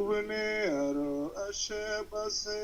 ubne aro ashebase.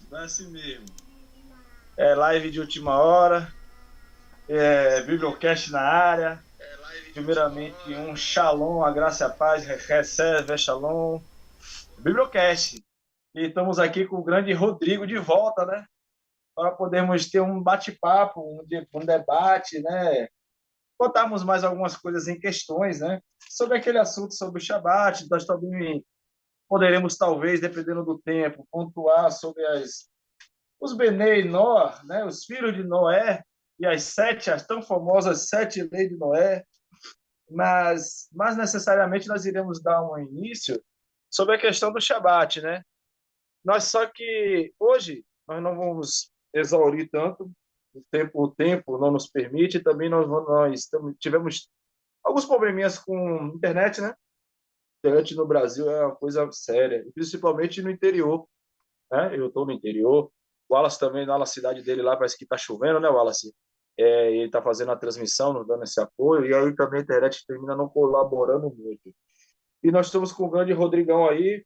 Vai assim mesmo. Live de última hora, Bibliocast na área. Primeiramente, um shalom, a graça e a paz, recebe, shalom, Bibliocast. E estamos aqui com o grande Rodrigo de volta, né? Para podermos ter um bate-papo, um debate, né? Botarmos mais algumas coisas em questões, né? Sobre aquele assunto sobre o Shabat. Nós também poderemos, talvez, dependendo do tempo, pontuar sobre os Benei Noah, né? Os filhos de Noé, e as tão famosas 7 leis de Noé. Mas, mais necessariamente, nós iremos dar um início sobre a questão do Shabat, né? Nós só que hoje nós não vamos exaurir tanto, o tempo não nos permite, também nós tivemos alguns probleminhas com internet, né? Internet no Brasil é uma coisa séria, principalmente no interior, né? Eu estou no interior, o Wallace também, lá na cidade dele, lá parece que está chovendo, né, Wallace? Ele está fazendo a transmissão, nos dando esse apoio, e aí também a internet termina não colaborando muito. E nós estamos com o grande Rodrigão aí,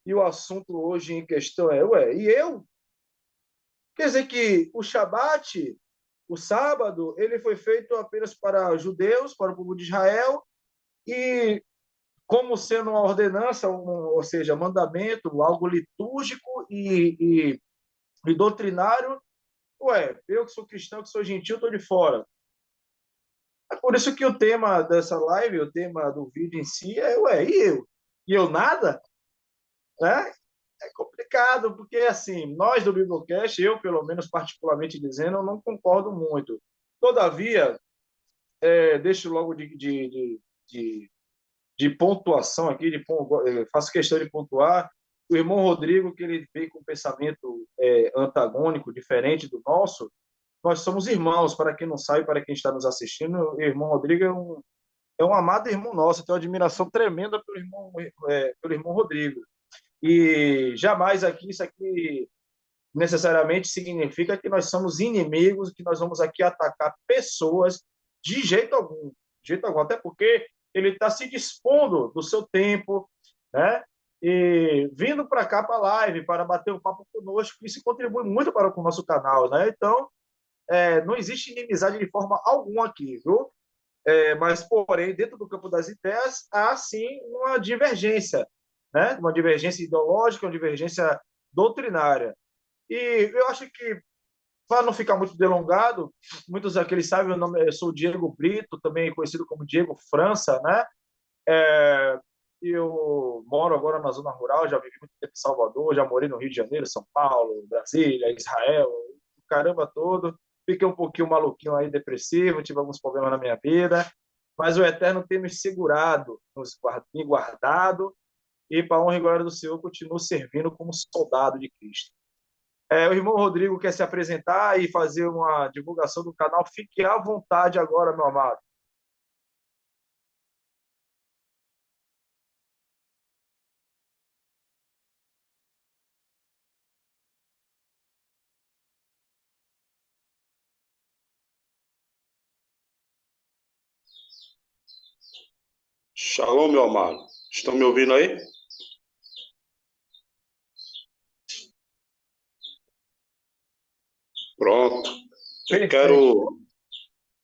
e o assunto hoje em questão e eu? Quer dizer que o Shabat, o sábado, ele foi feito apenas para judeus, para o povo de Israel, e como sendo uma ordenança, ou seja, mandamento, algo litúrgico e doutrinário, eu que sou cristão, que sou gentil, estou de fora. É por isso que o tema dessa live, o tema do vídeo em si e eu? E eu nada? Né? É complicado, porque assim, nós do Biblecast, eu pelo menos particularmente dizendo, eu não concordo muito. Todavia, deixo logo de, de pontuação aqui, faço questão de pontuar. O irmão Rodrigo, que ele veio com um pensamento antagônico, diferente do nosso, nós somos irmãos, para quem não sabe, para quem está nos assistindo, o irmão Rodrigo é um amado irmão nosso, tenho uma admiração tremenda pelo irmão Rodrigo. E jamais aqui, isso aqui necessariamente significa que nós somos inimigos, que nós vamos aqui atacar pessoas de jeito algum, de jeito algum, até porque ele está se dispondo do seu tempo, né? E vindo para cá para a live, para bater um papo conosco, isso contribui muito para o nosso canal, né? Então, não existe inimizade de forma alguma aqui, viu? Mas, porém, dentro do campo das ideias, há sim uma divergência, né? Uma divergência ideológica, uma divergência doutrinária. E eu acho que, para não ficar muito delongado, muitos daqueles sabem, eu sou o Diego Brito, também conhecido como Diego França, né? Eu moro agora na zona rural, já vivi muito tempo em Salvador, já morei no Rio de Janeiro, São Paulo, Brasília, Israel, o caramba todo. Fiquei um pouquinho maluquinho aí, depressivo, tive alguns problemas na minha vida, mas o Eterno tem me segurado, me guardado, e para a honra e glória do Senhor, continuo servindo como soldado de Cristo. O irmão Rodrigo quer se apresentar e fazer uma divulgação do canal. Fique à vontade agora, meu amado. Shalom, meu amado. Estão me ouvindo aí? Pronto. Eu Perfeito. quero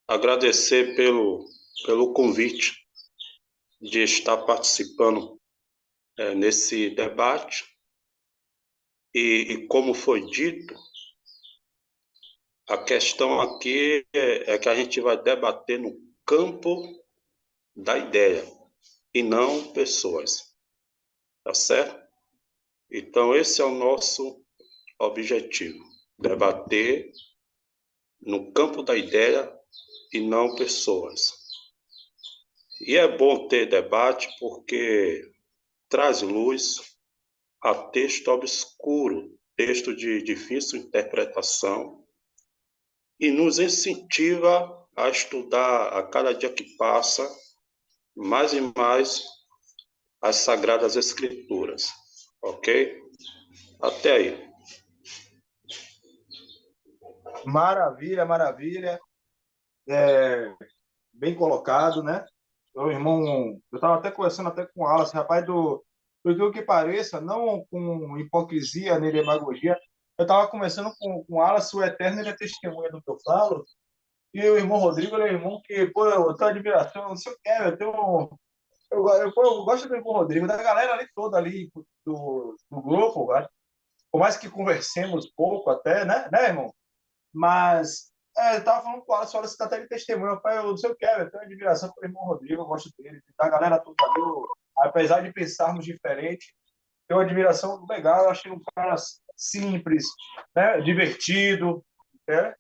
agradecer pelo convite de estar participando nesse debate. E como foi dito, a questão aqui é que a gente vai debater no campo da ideia e não pessoas. Tá certo? Então, esse é o nosso objetivo: debater no campo da ideia e não pessoas. E é bom ter debate porque traz luz a texto obscuro, texto de difícil interpretação, e nos incentiva a estudar a cada dia que passa mais e mais as Sagradas Escrituras. Ok? Até aí. Maravilha, maravilha. É, bem colocado, né? Meu irmão, eu estava até conversando até com o Alas, rapaz, do que pareça, não com hipocrisia nem demagogia, eu estava conversando com o Alas, o Eterno, ele é testemunha do que eu falo, e o irmão Rodrigo, ele é irmão que, pô, eu tenho admiração, não sei o que, eu tenho. Eu gosto do irmão Rodrigo, da galera ali toda ali do grupo, né? Por mais que conversemos pouco até, né, irmão? Mas eu tava falando com o Alisson, você tá até de testemunho, eu não sei o que, eu tenho admiração pelo irmão Rodrigo, eu gosto dele, da galera toda ali, apesar de pensarmos diferente, tenho uma admiração legal, eu achei um cara simples, né, divertido, né?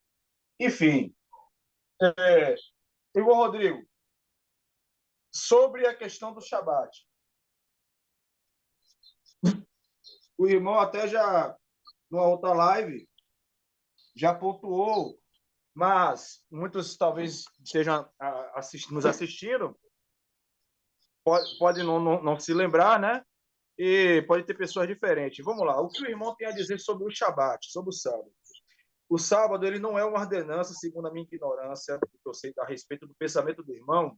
Enfim, irmão Rodrigo, sobre a questão do Shabat, o irmão até já, numa outra live, já pontuou, mas muitos talvez estejam nos assistindo, pode não se lembrar, né? E pode ter pessoas diferentes. Vamos lá. O que o irmão tem a dizer sobre o Shabat, sobre o sábado? O sábado ele não é uma ordenança, segundo a minha ignorância, que eu sei a respeito do pensamento do irmão.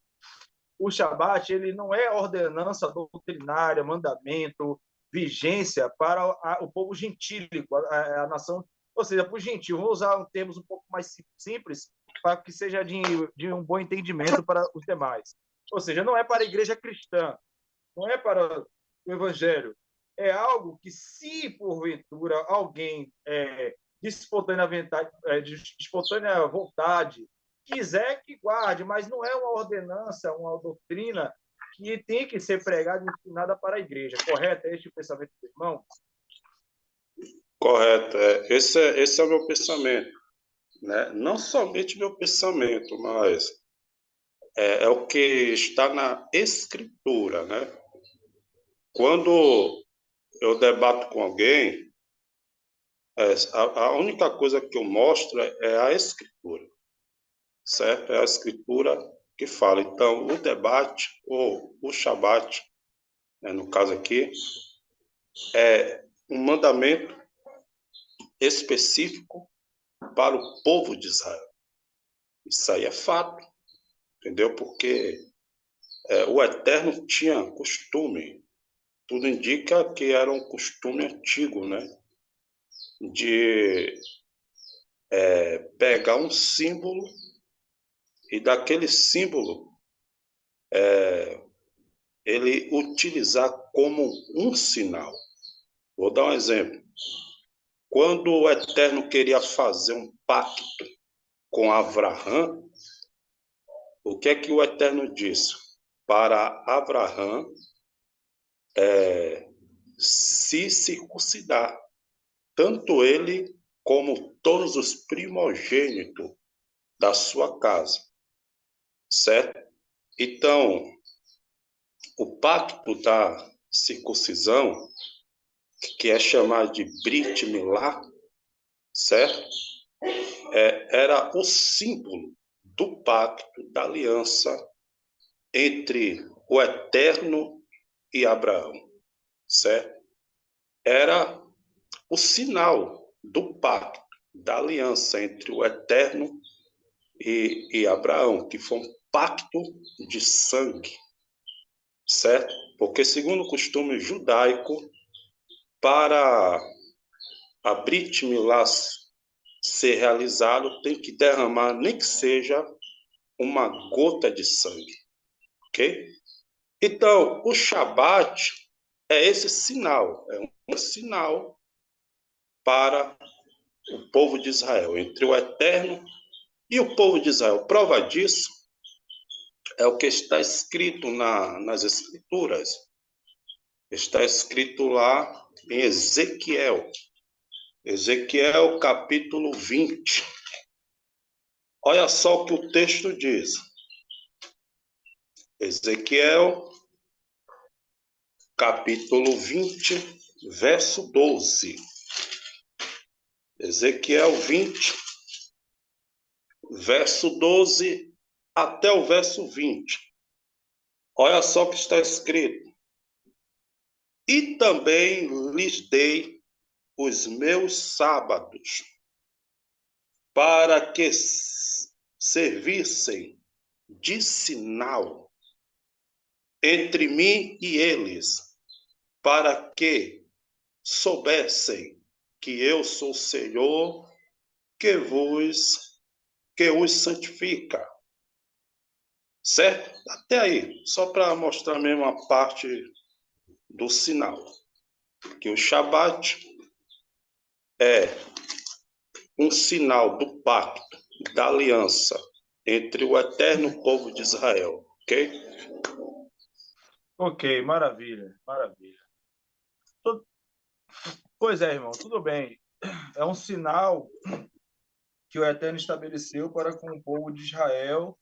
O Shabat ele não é ordenança doutrinária, mandamento, vigência para o povo gentílico, a nação, ou seja, para o gentil. Vou usar termos um pouco mais simples para que seja de um bom entendimento para os demais. Ou seja, não é para a igreja cristã, não é para o evangelho. É algo que, se porventura alguém de espontânea vontade quiser que guarde, mas não é uma ordenança, uma doutrina que tem que ser pregada e ensinada para a igreja. Correto? É este o pensamento do irmão? Correto. Esse é o meu pensamento. Né? Não somente meu pensamento, mas é o que está na Escritura. Né? Quando eu debato com alguém, a única coisa que eu mostro é a Escritura. Certo? É a Escritura que fala. Então, o debate, ou o Shabat, né, no caso aqui, é um mandamento específico para o povo de Israel. Isso aí é fato, entendeu? Porque o Eterno tinha costume, tudo indica que era um costume antigo, né? De pegar um símbolo e daquele símbolo ele utilizar como um sinal. Vou dar um exemplo. Quando o Eterno queria fazer um pacto com Abraão, o que é que o Eterno disse? Para Abraão se circuncidar, tanto ele como todos os primogênitos da sua casa, certo? Então, o pacto da circuncisão, que é chamado de Brit Milá, certo? Era o símbolo do pacto, da aliança entre o Eterno e Abraão, certo? Era o sinal do pacto, da aliança entre o Eterno e Abraão, que foi um pacto de sangue, certo? Porque, segundo o costume judaico, para a Brit Milá ser realizado, tem que derramar nem que seja uma gota de sangue, ok? Então, o Shabat é esse sinal, é um sinal para o povo de Israel, entre o Eterno e o povo de Israel. Prova disso é o que está escrito nas Escrituras. Está escrito lá em Ezequiel. Ezequiel, capítulo 20. Olha só o que o texto diz. Ezequiel, capítulo 20, verso 12. Ezequiel 20, verso 12 até o verso 20. Olha só o que está escrito. E também lhes dei os meus sábados, para que servissem de sinal entre mim e eles, para que soubessem que eu sou o Senhor que os santifica. Certo? Até aí, só para mostrar mesmo a parte do sinal. Que o Shabat é um sinal do pacto, da aliança entre o eterno povo de Israel. Ok? Ok, maravilha, maravilha. Pois é, irmão, tudo bem. É um sinal que o Eterno estabeleceu para com o povo de Israel.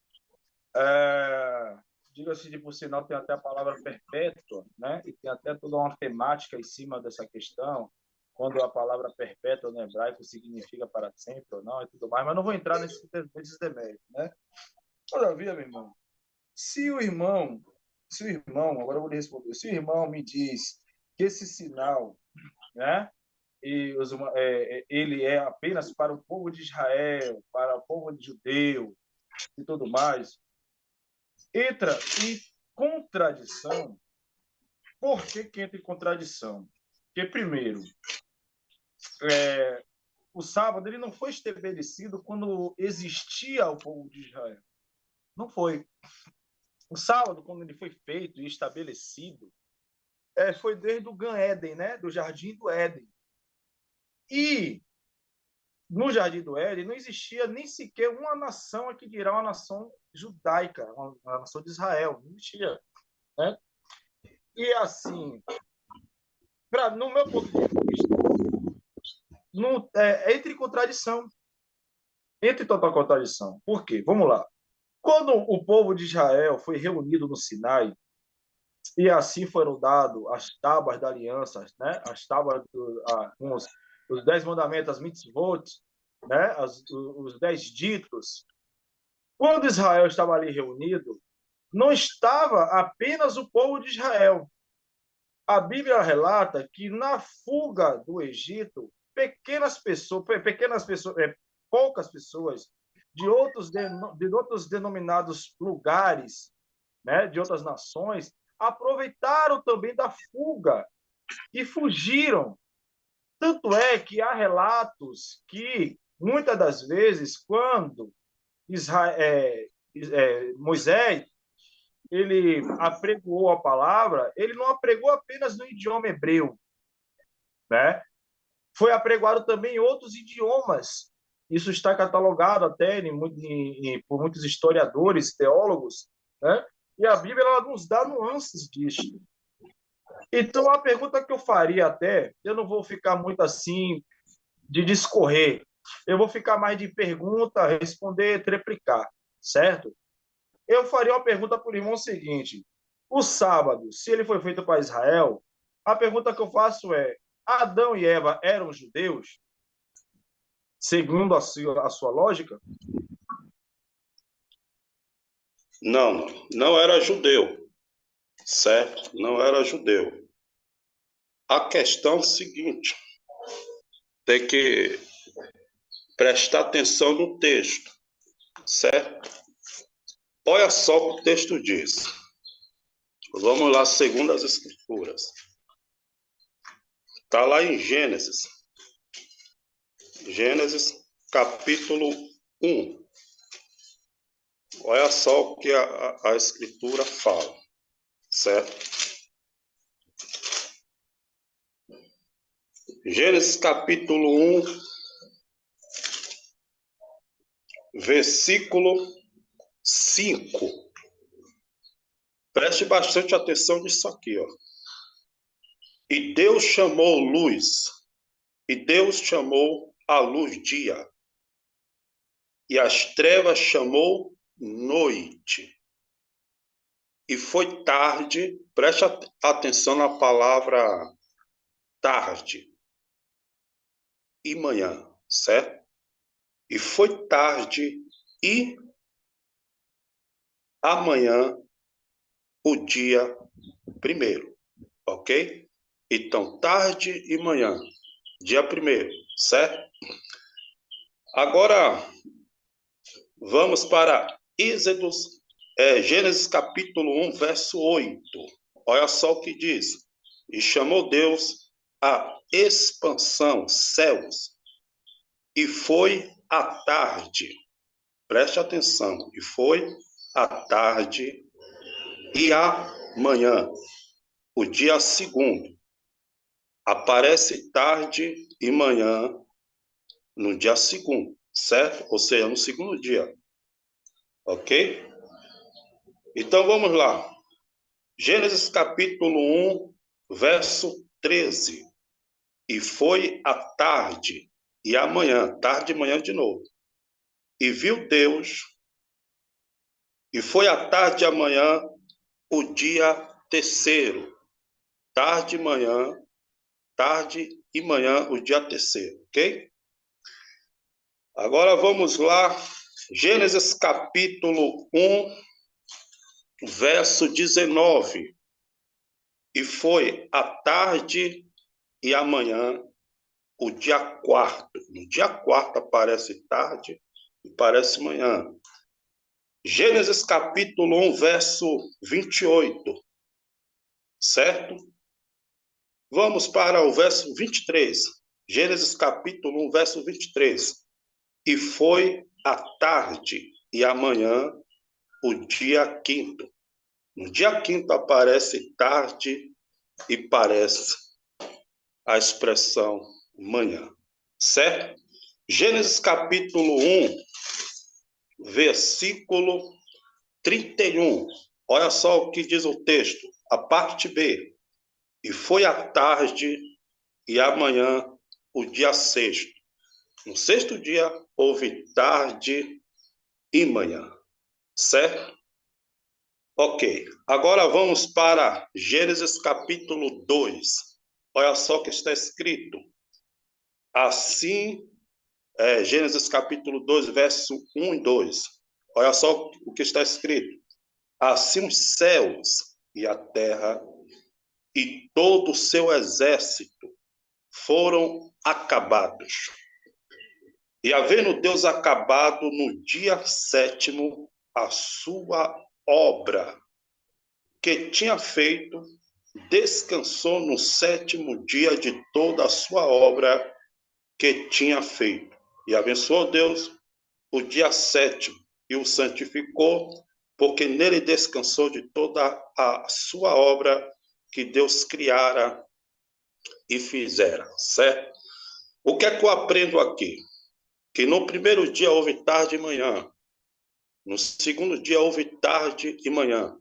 Diga-se de por sinal, tem até a palavra perpétua, né? E tem até toda uma temática em cima dessa questão, quando a palavra perpétua no hebraico significa para sempre ou não e tudo mais, mas não vou entrar nesses deméritos, né? Todavia, meu irmão, agora eu vou lhe responder, se o irmão me diz que esse sinal, né? Ele é apenas para o povo de Israel, para o povo de judeu e tudo mais, entra em contradição. Por que entra em contradição? Porque, primeiro, o sábado ele não foi estabelecido quando existia o povo de Israel. Não foi. O sábado, quando ele foi feito e estabelecido, foi desde o Gan Éden, né? Do Jardim do Éden. E no Jardim do Éden não existia nem sequer uma nação, aqui dirá uma nação judaica, uma nação de Israel, não existia, né? E assim, no meu ponto de vista, entre contradição, entre total contradição. Por quê? Vamos lá. Quando o povo de Israel foi reunido no Sinai, e assim foram dados as tábuas da aliança, né? As tábuas com os 10 mandamentos, as mitzvot, né? Os 10 ditos. Quando Israel estava ali reunido, não estava apenas o povo de Israel. A Bíblia relata que na fuga do Egito, poucas pessoas de outros denominados lugares, né, de outras nações, aproveitaram também da fuga e fugiram. Tanto é que há relatos que, muitas das vezes, quando Moisés ele apregoou a palavra, ele não apregou apenas no idioma hebreu, né? Foi apregoado também em outros idiomas. Isso está catalogado até por muitos historiadores, teólogos, né? E a Bíblia ela nos dá nuances disso. Então, a pergunta que eu faria até, eu não vou ficar muito assim de discorrer, eu vou ficar mais de pergunta, responder, triplicar, certo? Eu faria uma pergunta para o irmão seguinte: o sábado, se ele foi feito para Israel, a pergunta que eu faço é: Adão e Eva eram judeus? Segundo a sua lógica? Não, não era judeu, certo? Não era judeu. A questão é a seguinte, tem que prestar atenção no texto, certo? Olha só o que o texto diz. Vamos lá, segundo as Escrituras. Está lá em Gênesis. Gênesis, capítulo 1. Olha só o que a Escritura fala, certo? Gênesis, capítulo 1, versículo 5. Preste bastante atenção nisso aqui, ó. E Deus chamou luz, e Deus chamou a luz dia, e as trevas chamou noite. E foi tarde, preste atenção na palavra tarde e manhã, certo? E foi tarde e amanhã o dia primeiro, ok? Então, tarde e manhã, dia primeiro, certo? Agora, vamos para Gênesis capítulo 1, verso 8. Olha só o que diz. E chamou Deus a expansão, céus, e foi à tarde. Preste atenção. E foi à tarde e amanhã, o dia segundo. Aparece tarde e manhã no dia segundo, certo? Ou seja, no segundo dia. Ok? Então vamos lá. Gênesis capítulo 1, verso 13. E foi à tarde e amanhã, tarde e manhã de novo. E viu Deus, e foi à tarde e amanhã o dia terceiro. Tarde e manhã o dia terceiro, ok? Agora vamos lá. Gênesis capítulo 1, verso 19. E foi à tarde e amanhã o dia quarto. No dia quarto aparece tarde e parece manhã. Gênesis capítulo 1, verso 28, certo? Vamos para o verso 23. Gênesis capítulo 1, verso 23. E foi à tarde e amanhã o dia quinto. No dia quinto aparece tarde e parece a expressão manhã, certo? Gênesis capítulo 1, versículo 31. Olha só o que diz o texto, a parte B. E foi à tarde e amanhã o dia sexto. No sexto dia houve tarde e manhã, certo? Ok, agora vamos para Gênesis capítulo 2. Olha só o que está escrito. Assim, Gênesis capítulo 2, verso 1 e 2. Olha só o que está escrito. Assim os céus e a terra e todo o seu exército foram acabados. E havendo Deus acabado no dia sétimo a sua obra que tinha feito, descansou no sétimo dia de toda a sua obra que tinha feito. E abençoou Deus o dia sétimo e o santificou, porque nele descansou de toda a sua obra que Deus criara e fizera, certo? O que é que eu aprendo aqui? Que no primeiro dia houve tarde e manhã, no segundo dia houve tarde e manhã,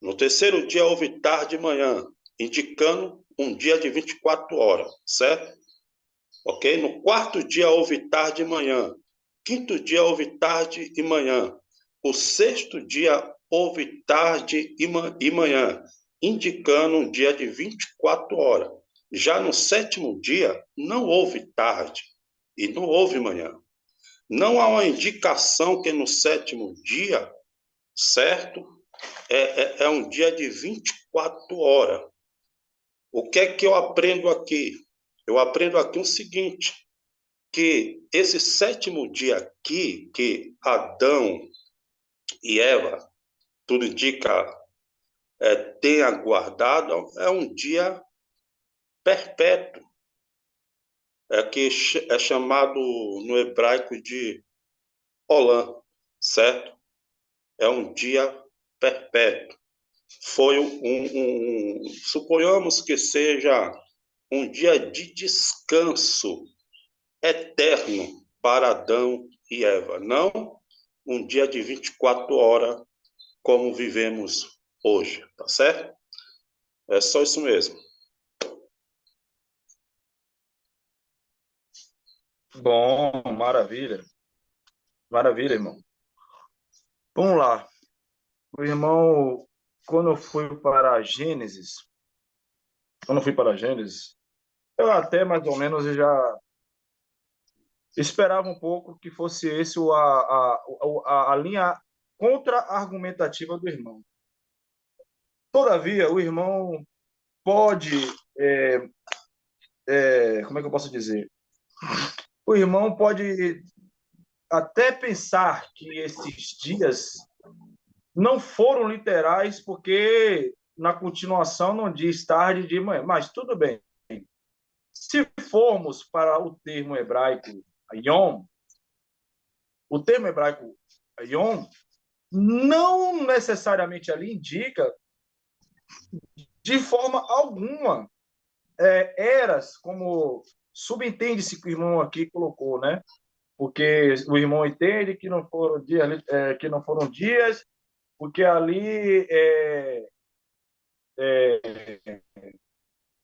no terceiro dia houve tarde e manhã, indicando um dia de 24 horas, certo? Ok? No quarto dia houve tarde e manhã, quinto dia houve tarde e manhã, o sexto dia houve tarde e manhã, indicando um dia de 24 horas. Já no sétimo dia não houve tarde e não houve manhã. Não há uma indicação que no sétimo dia, certo? É um dia de 24 horas. O que é que eu aprendo aqui? Eu aprendo aqui o seguinte, que esse sétimo dia aqui, que Adão e Eva, tudo indica, tem aguardado, é um dia perpétuo, que é chamado no hebraico de Olam, certo? É um dia perpétuo. Foi suponhamos que seja um dia de descanso eterno para Adão e Eva, não um dia de 24 horas como vivemos hoje, tá certo? É só isso mesmo. Bom, maravilha. Maravilha, irmão. Vamos lá. O irmão, quando eu fui para Gênesis, eu até mais ou menos já esperava um pouco que fosse esse a linha contra-argumentativa do irmão. Todavia, o irmão pode, como é que eu posso dizer? O irmão pode até pensar que esses dias não foram literais, porque na continuação não diz tarde de manhã, mas tudo bem. Se formos para o termo hebraico Yom, o termo hebraico Yom não necessariamente ali indica de forma alguma eras, como subentende-se que o irmão aqui colocou, né? Porque o irmão entende que não foram dias, porque ali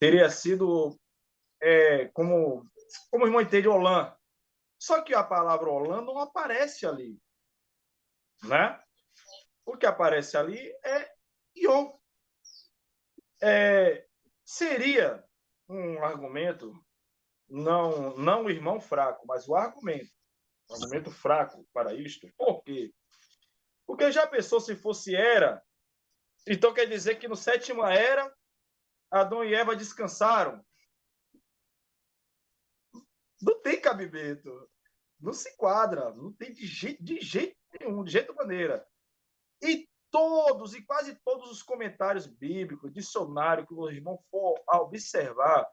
teria sido como o irmão entende Olã. Só que a palavra Olã não aparece ali, né? O que aparece ali é Yom. Seria um argumento, não o irmão fraco, mas o argumento fraco para isto. Por quê? Porque já pensou se fosse era, então quer dizer que no sétima era, Adão e Eva descansaram. Não tem cabimento. Não se quadra. Não tem de jeito nenhum, de jeito maneira. E quase todos os comentários bíblicos, dicionário que o irmão for a observar,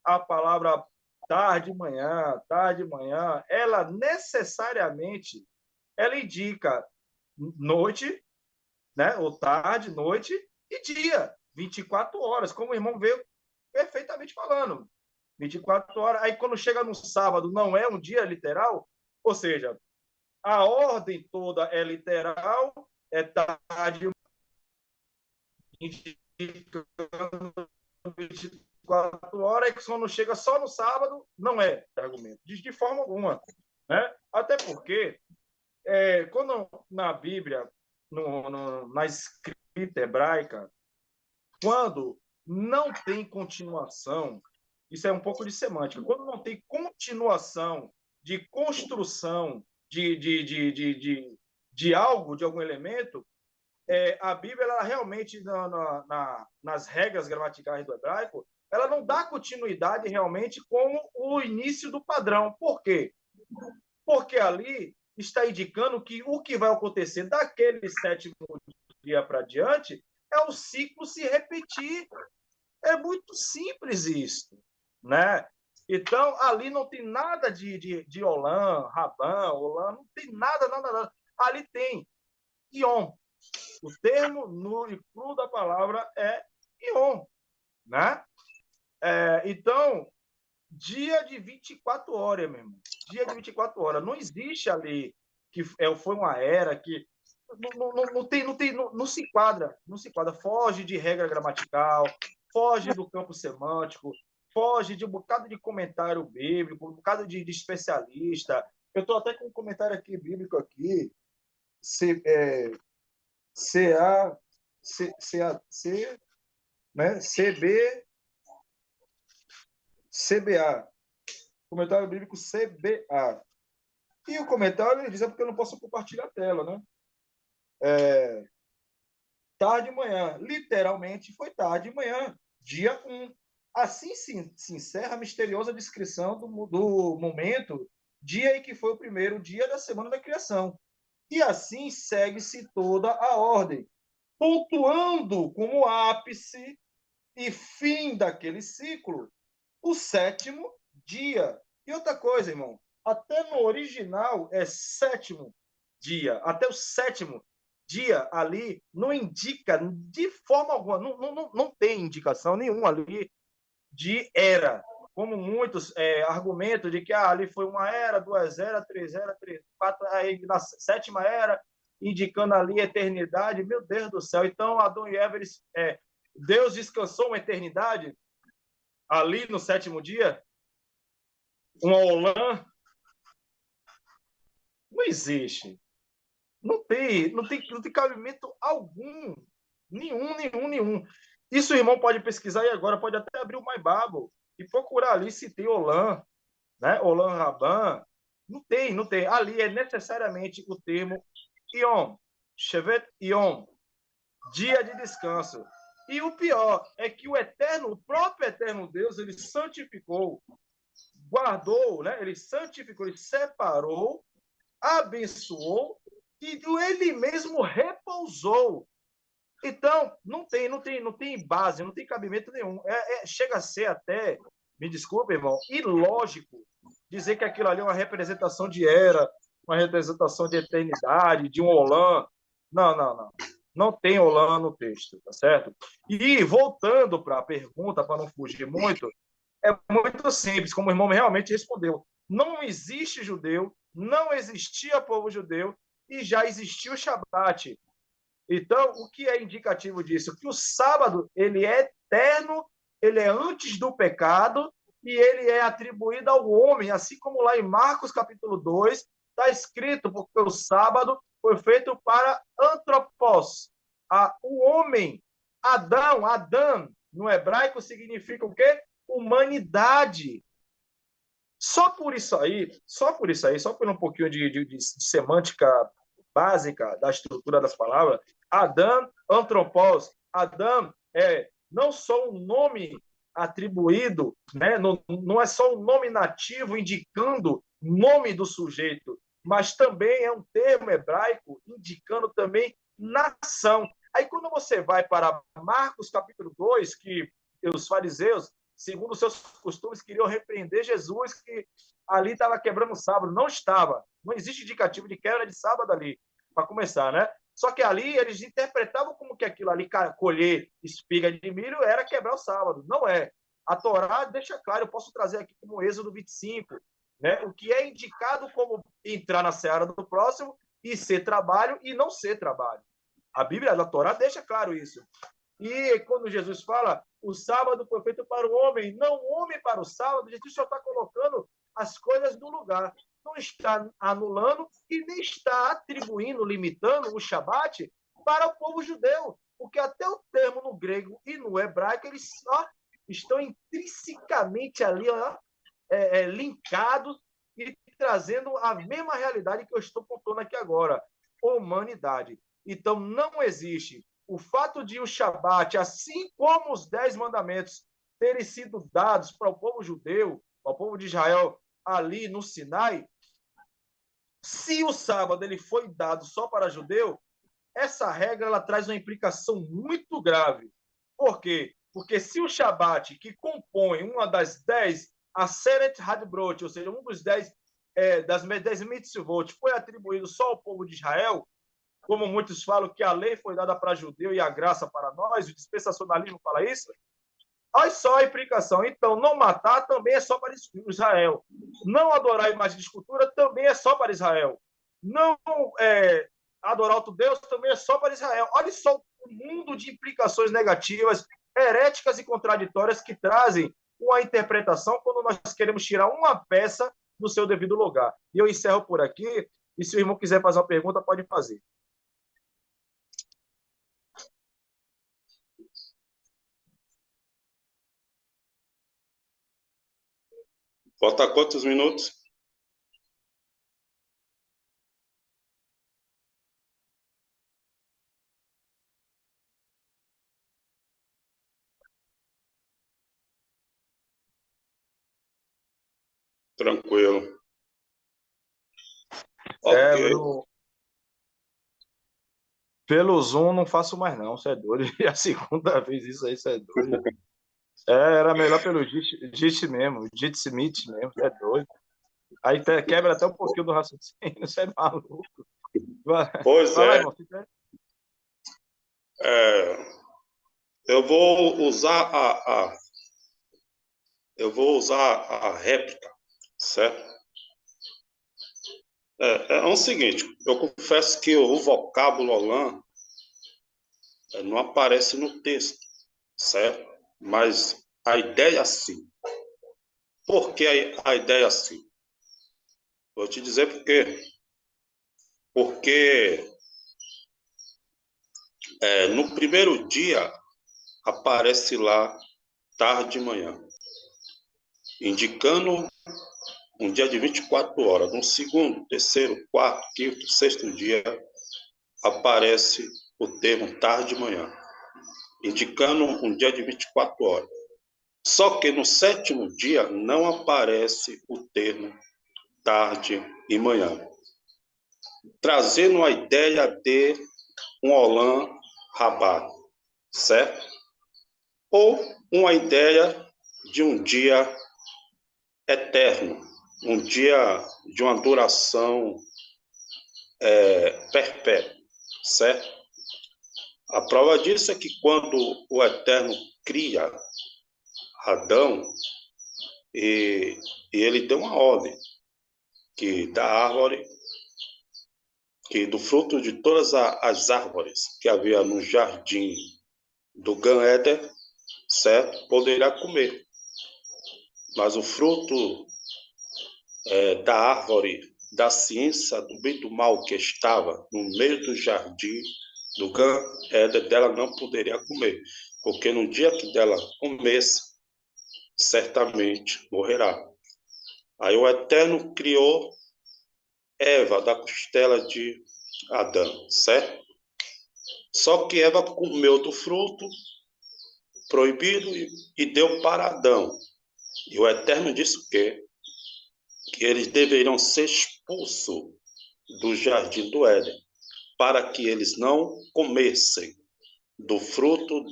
a palavra tarde, manhã, ela necessariamente ela indica noite, né? Ou tarde, noite e dia, 24 horas, como o irmão veio perfeitamente falando. 24 horas. Aí quando chega no sábado, não é um dia literal, ou seja, a ordem toda é literal, é tarde, 24 horas, e quando chega só no sábado, não é argumento, de forma alguma. Né? Até porque, quando na Bíblia, na escrita hebraica, quando não tem continuação, isso é um pouco de semântica, quando não tem continuação de construção de algo, de algum elemento, a Bíblia, ela realmente, nas regras gramaticais do hebraico, ela não dá continuidade realmente como o início do padrão. Por quê? Porque ali está indicando que o que vai acontecer daquele sétimo dia para diante é o ciclo se repetir. É muito simples isso, né? Então, ali não tem nada de Olã, Rabã, Olã, não tem nada. Ali tem Ion. O termo nu e cru da palavra é Ion, né? Então, dia de 24 horas, meu irmão. Dia de 24 horas. Não existe ali que foi uma era que não se enquadra, foge de regra gramatical, foge do campo semântico, foge de um bocado de comentário bíblico, um bocado de especialista. Eu estou até com um comentário aqui bíblico aqui, CA, né? CBA, comentário bíblico CBA. E o comentário ele diz porque eu não posso compartilhar a tela, né? Tarde de manhã, literalmente foi tarde de manhã, dia 1. Assim se encerra a misteriosa descrição do momento, dia em que foi o primeiro dia da semana da criação. E assim segue-se toda a ordem, pontuando como ápice e fim daquele ciclo o sétimo dia. E outra coisa, irmão, até no original é sétimo dia, até o sétimo dia ali não indica de forma alguma, não tem indicação nenhuma ali de era, como muitos argumentos de que ali foi uma era, duas eras, três eras, quatro, aí na sétima era, indicando ali a eternidade. Meu Deus do céu, então Adão e Eva, Deus descansou uma eternidade ali no sétimo dia? Uma Olã? Não existe. Não tem cabimento algum. Nenhum. Isso o irmão pode pesquisar aí agora, pode até abrir o MyBible e procurar ali se tem Olã, né? Olã Rabã. Não tem. Ali é necessariamente o termo Yom, Shevet Yom, dia de descanso. E o pior é que o próprio eterno Deus, ele santificou, guardou, né? Ele santificou, ele separou, abençoou e ele mesmo repousou. Então, não tem base, não tem cabimento nenhum. Chega a ser até me desculpe, irmão, ilógico dizer que aquilo ali é uma representação de era, uma representação de eternidade, de um Olam. Não, não, não. Não tem Olam no texto, tá certo? E voltando para a pergunta, para não fugir muito, é muito simples, como o irmão realmente respondeu. Não existe judeu, não existia povo judeu e já existiu o Shabat. Então, o que é indicativo disso? Que o sábado ele é eterno, ele é antes do pecado e ele é atribuído ao homem, assim como lá em Marcos capítulo 2 está escrito, porque o sábado foi feito para antropos, o homem, Adão, no hebraico significa o quê? Humanidade. Só por isso aí, só por um pouquinho de semântica básica da estrutura das palavras, Adam, antropos, Adam é não só um nome atribuído, né? Não é só um nome nativo indicando nome do sujeito, mas também é um termo hebraico indicando também nação. Aí quando você vai para Marcos capítulo 2, que os fariseus, segundo os seus costumes, queriam repreender Jesus, que ali estava quebrando o sábado. Não estava. Não existe indicativo de quebra de sábado ali, para começar, né? Só que ali eles interpretavam como que aquilo ali, colher espiga de milho, era quebrar o sábado. Não é. A Torá deixa claro, eu posso trazer aqui como Êxodo 25, né? O que é indicado como entrar na seara do próximo e ser trabalho e não ser trabalho. A Bíblia da Torá deixa claro isso. E quando Jesus fala, o sábado foi feito para o homem, não o homem para o sábado, Jesus só está colocando as coisas no lugar. Não está anulando e nem está atribuindo, limitando o Shabat para o povo judeu. Porque até o termo no grego e no hebraico, eles só estão intrinsecamente ali, linkados e trazendo a mesma realidade que eu estou contando aqui agora, humanidade. Então, não existe o fato de o Shabat, assim como os 10 mandamentos, terem sido dados para o povo judeu, para o povo de Israel, ali no Sinai, se o sábado ele foi dado só para judeu, essa regra ela traz uma implicação muito grave. Por quê? Porque se o Shabat, que compõe uma das 10 Aseret Hadbrot, ou seja, um dos 10 das 10 mitzvot, foi atribuído só ao povo de Israel, como muitos falam que a lei foi dada para judeu e a graça para nós, o dispensacionalismo fala isso, olha só a implicação. Então, não matar também é só para Israel. Não adorar a imagem de escultura também é só para Israel. Não adorar outro Deus também é só para Israel. Olha só o mundo de implicações negativas, heréticas e contraditórias que trazem uma interpretação quando nós queremos tirar uma peça do seu devido lugar. E eu encerro por aqui, e se o irmão quiser fazer uma pergunta, pode fazer. Falta quantos minutos? Tranquilo. Ok. Pelo Zoom não faço mais não, você é doido. E a segunda vez isso aí, você é doido. Era melhor pelo Jitsi mesmo, Jitsi Meet mesmo, você é doido. Aí quebra até um pouquinho do raciocínio, você é maluco. Pois Vai lá, é. irmão. Eu vou usar a réplica, certo? É o seguinte, eu confesso que o vocábulo Olam não aparece no texto, certo? Mas a ideia sim. Por que a ideia sim? Vou te dizer por quê. Porque no primeiro dia aparece lá tarde e manhã, indicando um dia de 24 horas. No segundo, terceiro, quarto, quinto, sexto dia aparece o termo tarde e manhã, indicando um dia de 24 horas. Só que no sétimo dia não aparece o termo tarde e manhã, trazendo a ideia de um Olam Rabá, certo? Ou uma ideia de um dia eterno, um dia de uma duração perpétua, certo? A prova disso é que quando o Eterno cria Adão, e ele deu uma ordem que da árvore, que do fruto de todas as árvores que havia no jardim do Gan Éden, certo? Poderá comer. Mas o fruto da árvore da ciência do bem e do mal que estava no meio do jardim do Gan Éden, dela não poderia comer, porque no dia que dela comesse, certamente morrerá. Aí o Eterno criou Eva da costela de Adão, certo? Só que Eva comeu do fruto proibido e deu para Adão. E o Eterno disse o quê? Que eles deveriam ser expulsos do jardim do Éden, para que eles não comessem do fruto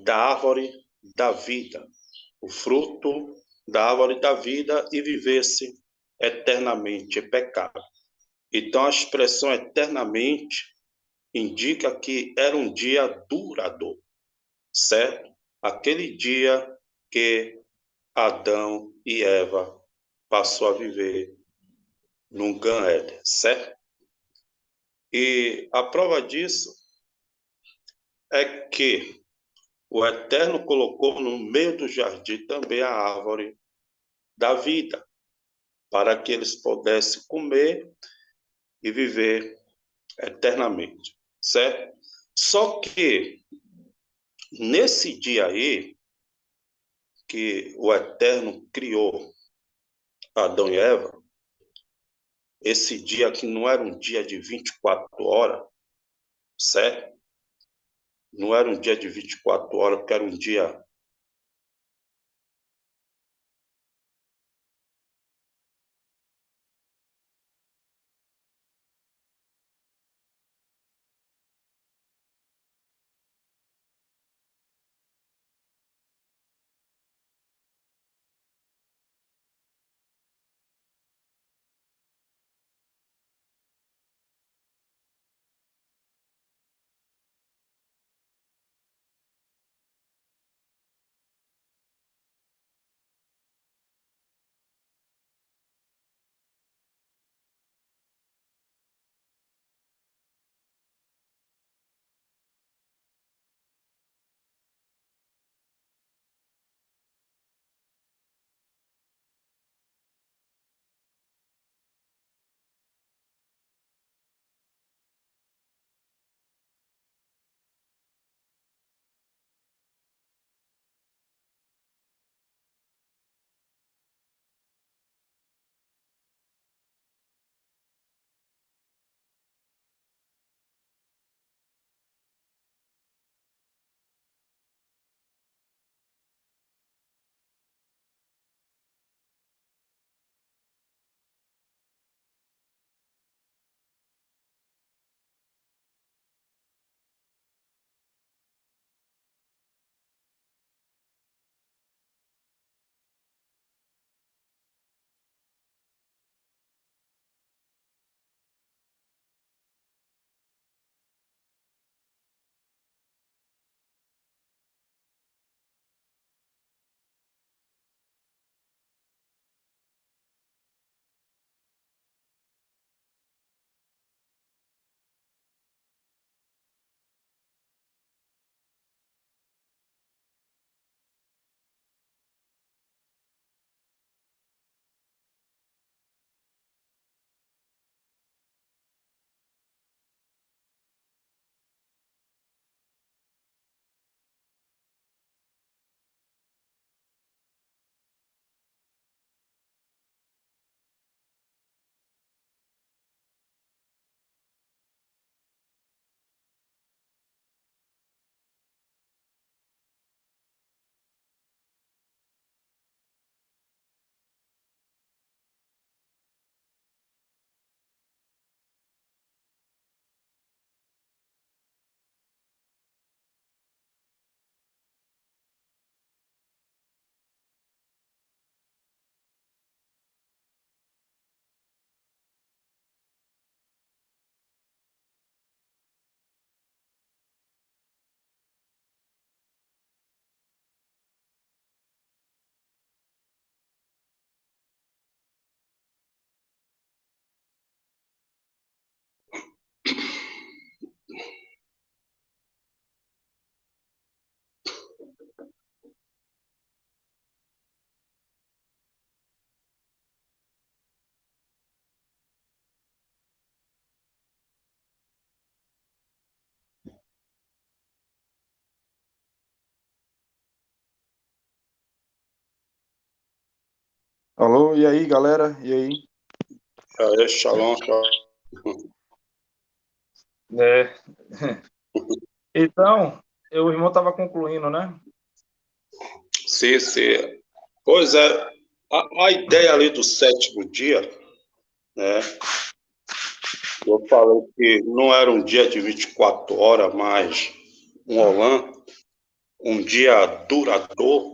da árvore da vida, o fruto da árvore da vida, e vivessem eternamente em pecado. Então a expressão eternamente indica que era um dia duradouro, certo? Aquele dia que Adão e Eva passou a viver num Gan Éden, certo? E a prova disso é que o Eterno colocou no meio do jardim também a árvore da vida, para que eles pudessem comer e viver eternamente, certo? Só que nesse dia aí que o Eterno criou Adão e Eva, esse dia que não era um dia de 24 horas, certo? Não era um dia de 24 horas, porque era um dia Alô, e aí, galera? E aí? Aí, shalom, shalom. É, então, o irmão estava concluindo, né? Sim, sim. Pois é, a ideia ali do sétimo dia, né? Eu falei que não era um dia de 24 horas, mas um Olam, um dia duradouro.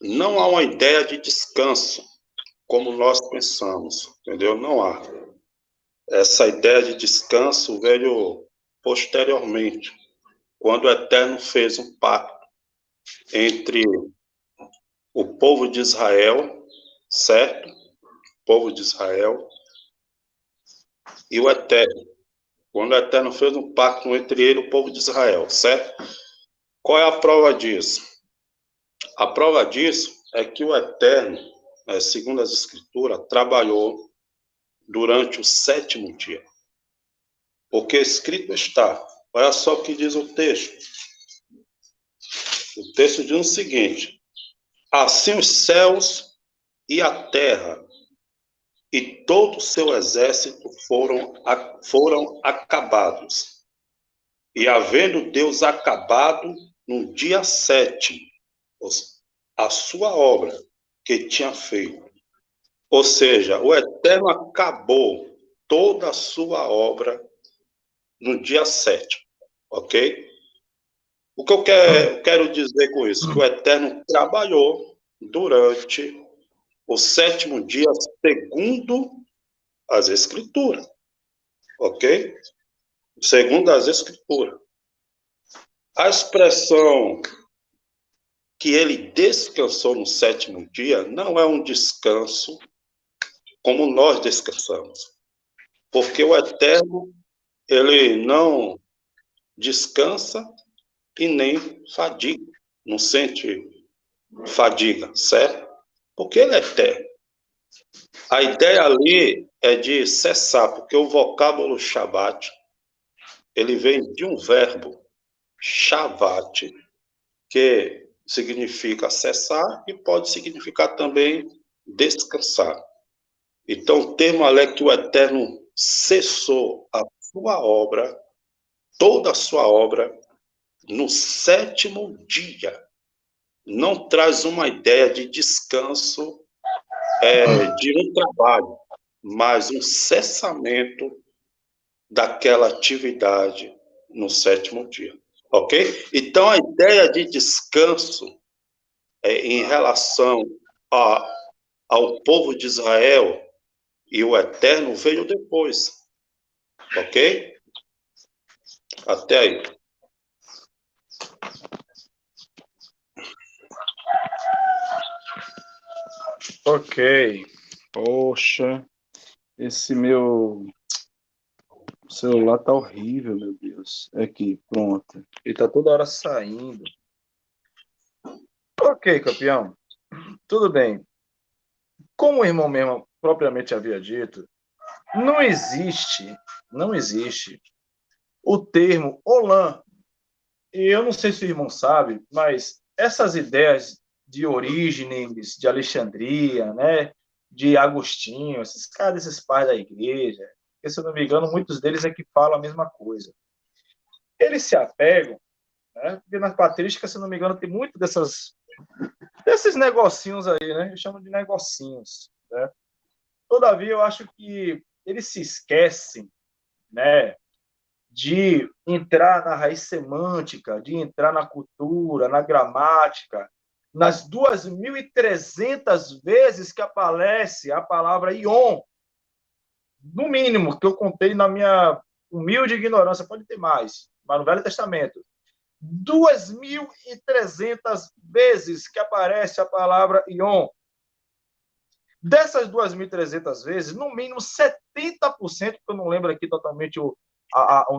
Não há uma ideia de descanso, como nós pensamos, entendeu? Não há. Essa ideia de descanso veio posteriormente, quando o Eterno fez um pacto entre o povo de Israel, certo? O povo de Israel e o Eterno. Quando o Eterno fez um pacto entre ele e o povo de Israel, certo? Qual é a prova disso? A prova disso é que o Eterno, segundo as Escrituras, trabalhou durante o sétimo dia. Porque escrito está, olha só o que diz o texto. O texto diz o seguinte: assim os céus e a terra e todo o seu exército foram acabados. E havendo Deus acabado no dia sétimo a sua obra que tinha feito. Ou seja, o Eterno acabou toda a sua obra no dia sétimo, ok? O que eu quero dizer com isso? Que o Eterno trabalhou durante o sétimo dia, segundo as Escrituras, ok? Segundo as Escrituras. A expressão que ele descansou no sétimo dia não é um descanso como nós descansamos. Porque o Eterno, ele não descansa e nem fadiga, não sente fadiga, certo? Porque ele é eterno. A ideia ali é de cessar, porque o vocábulo Shabbat, ele vem de um verbo, Shavat, que significa cessar e pode significar também descansar. Então, o termo ali é que o Eterno cessou a sua obra, toda a sua obra, no sétimo dia. Não traz uma ideia de descanso de um trabalho, mas um cessamento daquela atividade no sétimo dia. Ok? Então, a ideia de descanso em relação ao povo de Israel e o Eterno veio depois. Ok? Até aí. Ok. Poxa, esse meu celular tá horrível, meu Deus. Aqui, pronto. Ele tá toda hora saindo. Ok, campeão. Tudo bem. Como o irmão mesmo propriamente havia dito, não existe o termo Olam. E eu não sei se o irmão sabe, mas essas ideias de Orígenes, de Alexandria, né, de Agostinho, esses caras, esses pais da igreja, que, se eu não me engano, muitos deles é que falam a mesma coisa. Eles se apegam, né, porque nas patrísticas, se eu não me engano, tem muito desses negocinhos aí, né, eu chamo de negocinhos, né. Todavia, eu acho que eles se esquecem, né, de entrar na raiz semântica, de entrar na cultura, na gramática, nas 2.300 vezes que aparece a palavra ion, no mínimo, que eu contei na minha humilde ignorância, pode ter mais, mas no Velho Testamento. 2.300 vezes que aparece a palavra ion. Dessas 2.300 vezes, no mínimo 70%, porque eu não lembro aqui totalmente o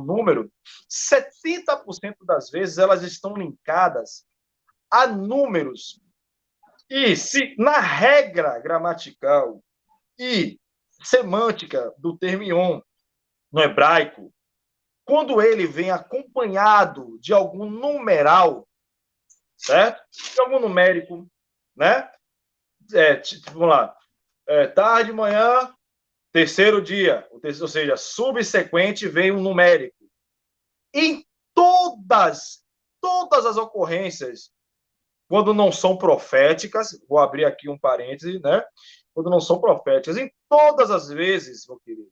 número, 70% das vezes elas estão linkadas a números. E se na regra gramatical e semântica do termo ion no hebraico, quando ele vem acompanhado de algum numeral, certo? De algum numérico, né? vamos lá, tarde, manhã, terceiro dia, ou seja, subsequente vem um numérico. Em todas as ocorrências, quando não são proféticas, vou abrir aqui um parêntese, né? Quando não são proféticas, em todas as vezes, meu querido,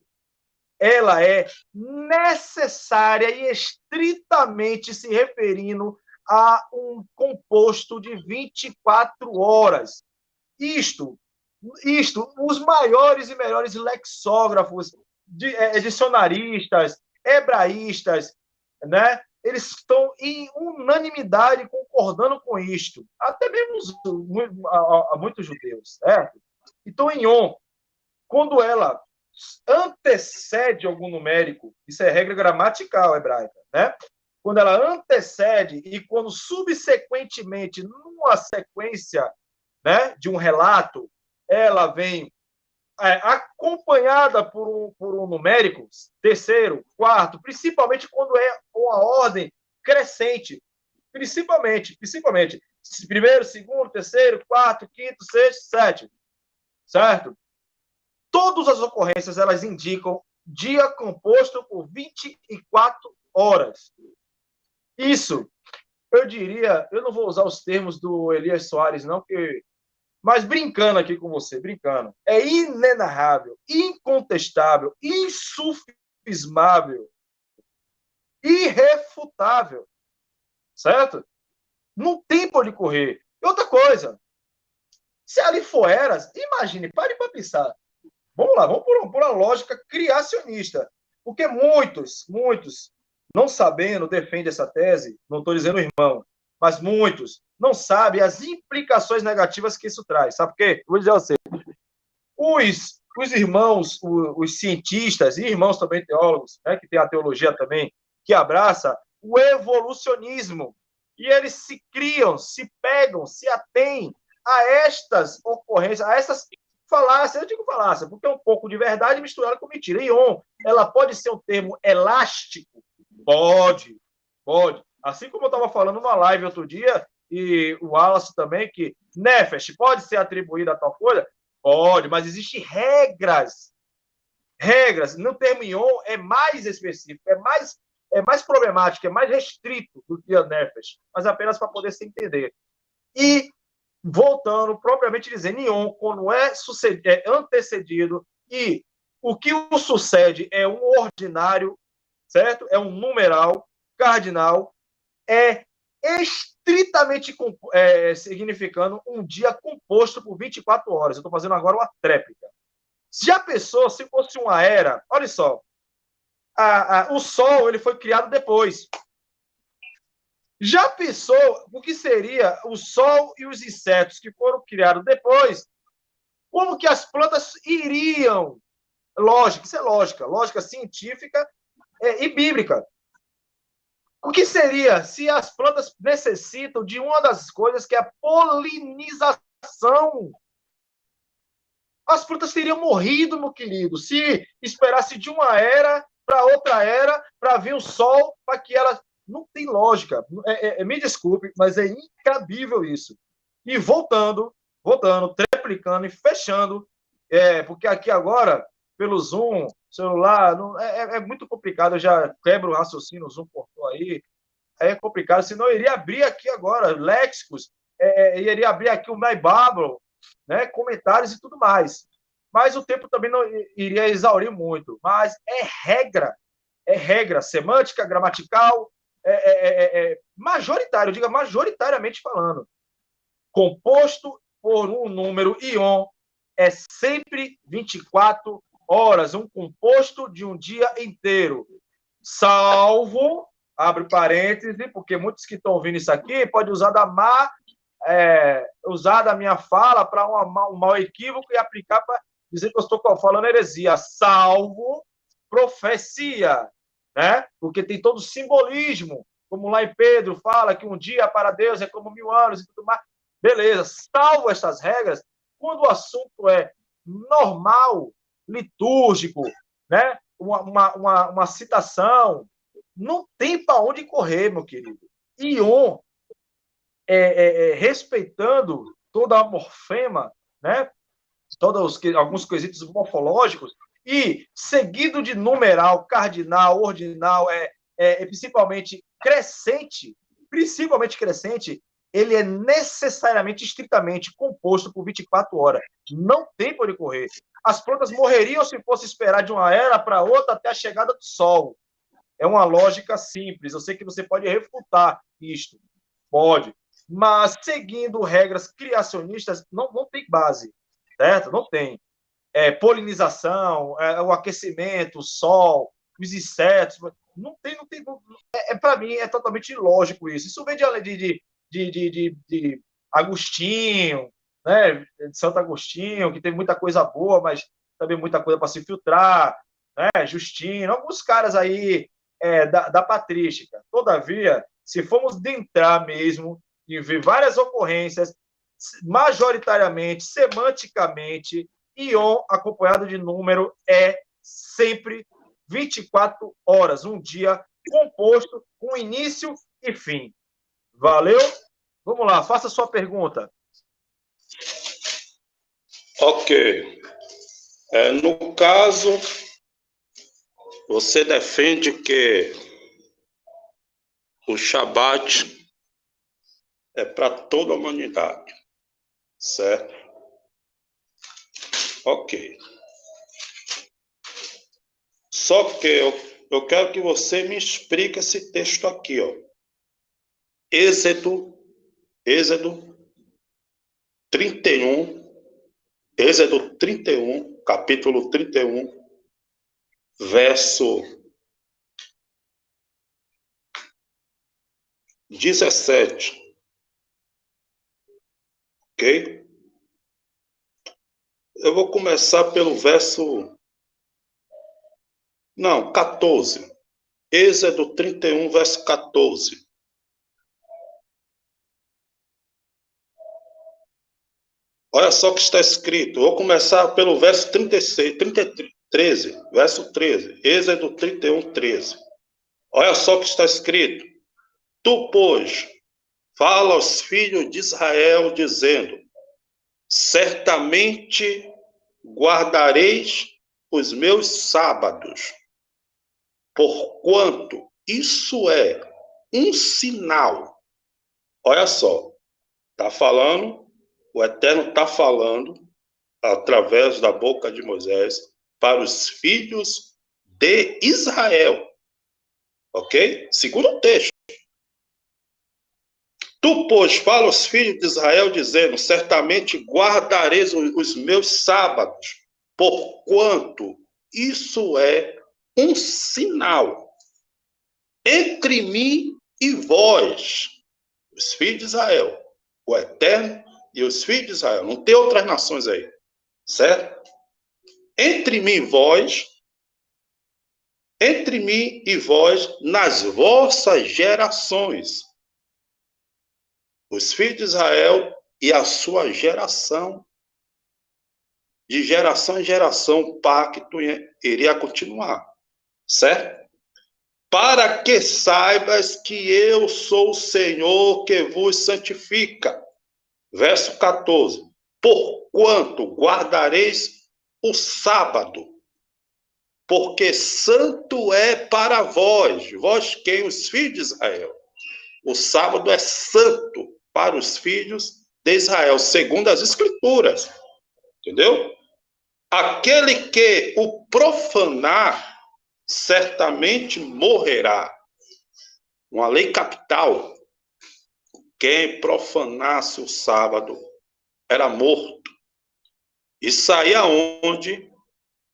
ela é necessária e estritamente se referindo a um composto de 24 horas. Isto, os maiores e melhores lexógrafos, dicionaristas, hebraístas, né? Eles estão em unanimidade concordando com isto. Até mesmo muitos judeus, certo? Então, em Yom, quando ela antecede algum numérico, isso é regra gramatical hebraica, né? Quando ela antecede e quando subsequentemente, numa sequência, né, de um relato, ela vem acompanhada por um numérico, terceiro, quarto, principalmente quando é uma ordem crescente, principalmente, primeiro, segundo, terceiro, quarto, quinto, sexto, sétimo, certo? Todas as ocorrências, elas indicam dia composto por 24 horas. Isso, eu diria, eu não vou usar os termos do Elias Soares, não, mas brincando aqui com você, brincando, é inenarrável, incontestável, insufismável, irrefutável, certo? Não tem por onde correr. E outra coisa, se ali for eras, imagine, pare para pensar. Vamos lá, vamos por uma lógica criacionista, porque muitos, não sabendo, defendem essa tese, não estou dizendo irmão, mas muitos não sabem as implicações negativas que isso traz. Sabe por quê? Vou dizer a você. Os irmãos, os cientistas, e irmãos também teólogos, né, que tem a teologia também, que abraça o evolucionismo. E eles se criam, se pegam, se atêm a estas ocorrências, a essas falácias. Eu digo falácia, porque é um pouco de verdade misturada com mentira. Ion, ela pode ser um termo elástico? Pode. Assim como eu estava falando numa live outro dia, e o Wallace também, que Nefesh pode ser atribuído a tal coisa? Pode, mas existem regras. No termo Ion é mais específico, é mais problemático, é mais restrito do que a Nefesh, mas apenas para poder se entender. E, voltando, propriamente dizendo, Ion, quando é antecedido e o que o sucede é um ordinário, certo? É um numeral cardinal, é estritamente significando um dia composto por 24 horas. Eu estou fazendo agora uma tréplica. Se a pessoa, se fosse uma era, olha só, o Sol ele foi criado depois. Já pensou o que seria o Sol e os insetos que foram criados depois? Como que as plantas iriam? Lógica, isso é lógica científica e bíblica. O que seria se as plantas necessitam de uma das coisas que é a polinização? As plantas teriam morrido, meu querido, se esperasse de uma era para outra era, para vir o sol, para que elas... Não tem lógica. Me desculpe, mas é incabível isso. E voltando, triplicando e fechando, porque aqui agora, pelo Zoom, celular, é muito complicado, eu já quebro o raciocínio, o Zoom cortou aí, é complicado, senão eu iria abrir aqui agora léxicos, iria abrir aqui o My Bible, né, comentários e tudo mais. Mas o tempo também não iria exaurir muito. Mas é regra semântica, gramatical, majoritário, diga majoritariamente falando. Composto por um número íon é sempre 24 horas, um composto de um dia inteiro. Salvo, abre parêntese, porque muitos que estão ouvindo isso aqui podem usar usar da minha fala para um mau equívoco e aplicar para dizer que eu estou falando heresia, salvo profecia, né? Porque tem todo o simbolismo, como lá em Pedro fala que um dia para Deus é como 1000 anos e tudo mais. Beleza, salvo estas regras, quando o assunto é normal, litúrgico, né? Uma citação, não tem para onde correr, meu querido. Ion, respeitando toda a morfema, né? Alguns quesitos morfológicos, e seguido de numeral, cardinal, ordinal, principalmente crescente, ele é necessariamente, estritamente composto por 24 horas. Não tem por onde correr. As plantas morreriam se fosse esperar de uma era para outra até a chegada do sol. É uma lógica simples. Eu sei que você pode refutar isto. Pode. Mas, seguindo regras criacionistas, não tem base. Certo? Não tem. Polinização, o aquecimento, o sol, os insetos. Não tem. Para mim, é totalmente ilógico isso. Isso vem de Agostinho, né? De Santo Agostinho, que tem muita coisa boa, mas também muita coisa para se filtrar, né? Justino, alguns caras aí da patrística. Todavia, se formos adentrar mesmo e ver várias ocorrências, majoritariamente, semanticamente, ion acompanhado de número é sempre 24 horas, um dia composto com início e fim. Valeu? Vamos lá, faça a sua pergunta. Ok. No caso, você defende que o Shabat é para toda a humanidade, certo? Ok. Só que eu quero que você me explique esse texto aqui, ó. Êxodo 31, capítulo 31, verso 17. Ok? Eu vou começar pelo verso... Não, 14. Êxodo 31, verso 14. Olha só o que está escrito. Vou começar pelo verso 13, verso 13. Êxodo 31, 13. Olha só o que está escrito. Tu, pois, fala aos filhos de Israel, dizendo: certamente guardareis os meus sábados, porquanto isso é um sinal. Olha só, está falando, o Eterno está falando, através da boca de Moisés, para os filhos de Israel. Ok? Segundo texto. Tu, pois, fala aos filhos de Israel, dizendo: certamente guardareis os meus sábados, porquanto isso é um sinal entre mim e vós, os filhos de Israel, o Eterno e os filhos de Israel. Não tem outras nações aí, certo? Entre mim e vós nas vossas gerações. Os filhos de Israel e a sua geração. De geração em geração, o pacto iria continuar, certo? Para que saibas que eu sou o Senhor que vos santifica. Verso 14. Porquanto guardareis o sábado, porque santo é para vós. Vós quem? Os filhos de Israel. O sábado é santo para os filhos de Israel, segundo as Escrituras. Entendeu? Aquele que o profanar, certamente morrerá. Uma lei capital. Quem profanasse o sábado era morto. E saía onde?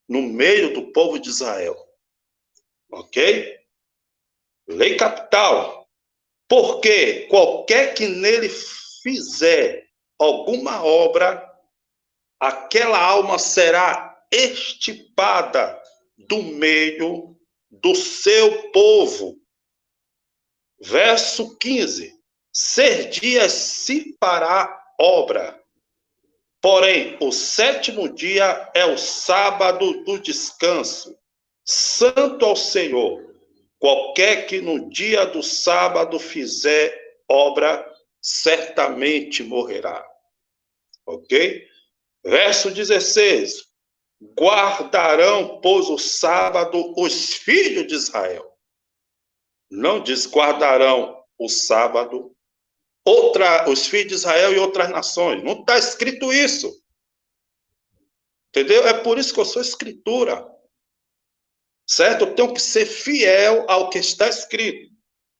No meio do povo de Israel. Ok? Lei capital. Porque qualquer que nele fizer alguma obra, aquela alma será extirpada do meio do seu povo. Verso 15. 6 dias se fará obra, porém o 7º dia é o sábado do descanso, santo ao Senhor. Qualquer que no dia do sábado fizer obra, certamente morrerá. Ok? Verso 16. Guardarão, pois, o sábado os filhos de Israel. Não diz guardarão o sábado os filhos de Israel e outras nações. Não está escrito isso. Entendeu? É por isso que eu sou escritura. Certo? Eu tenho que ser fiel ao que está escrito.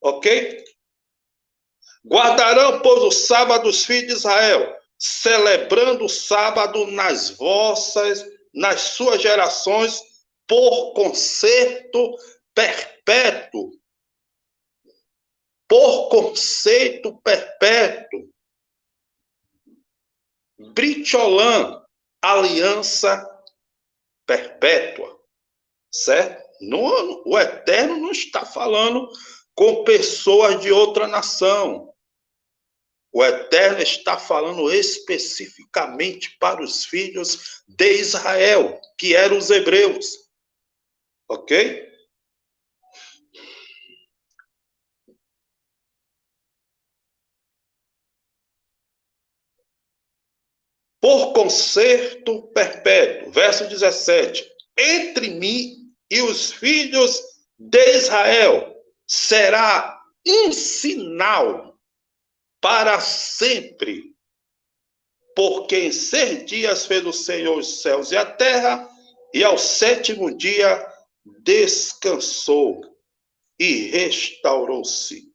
Ok? Guardarão, pois, o sábado os filhos de Israel, celebrando o sábado nas suas gerações, por concerto perpétuo. Por conceito perpétuo. Bricholã, aliança perpétua. Certo? O Eterno não está falando com pessoas de outra nação. O Eterno está falando especificamente para os filhos de Israel, que eram os hebreus. Ok? Por concerto perpétuo. Verso 17. Entre mim e os filhos de Israel será um sinal para sempre. Porque em 6 dias fez o Senhor os céus e a terra, e ao 7º dia descansou e restaurou-se.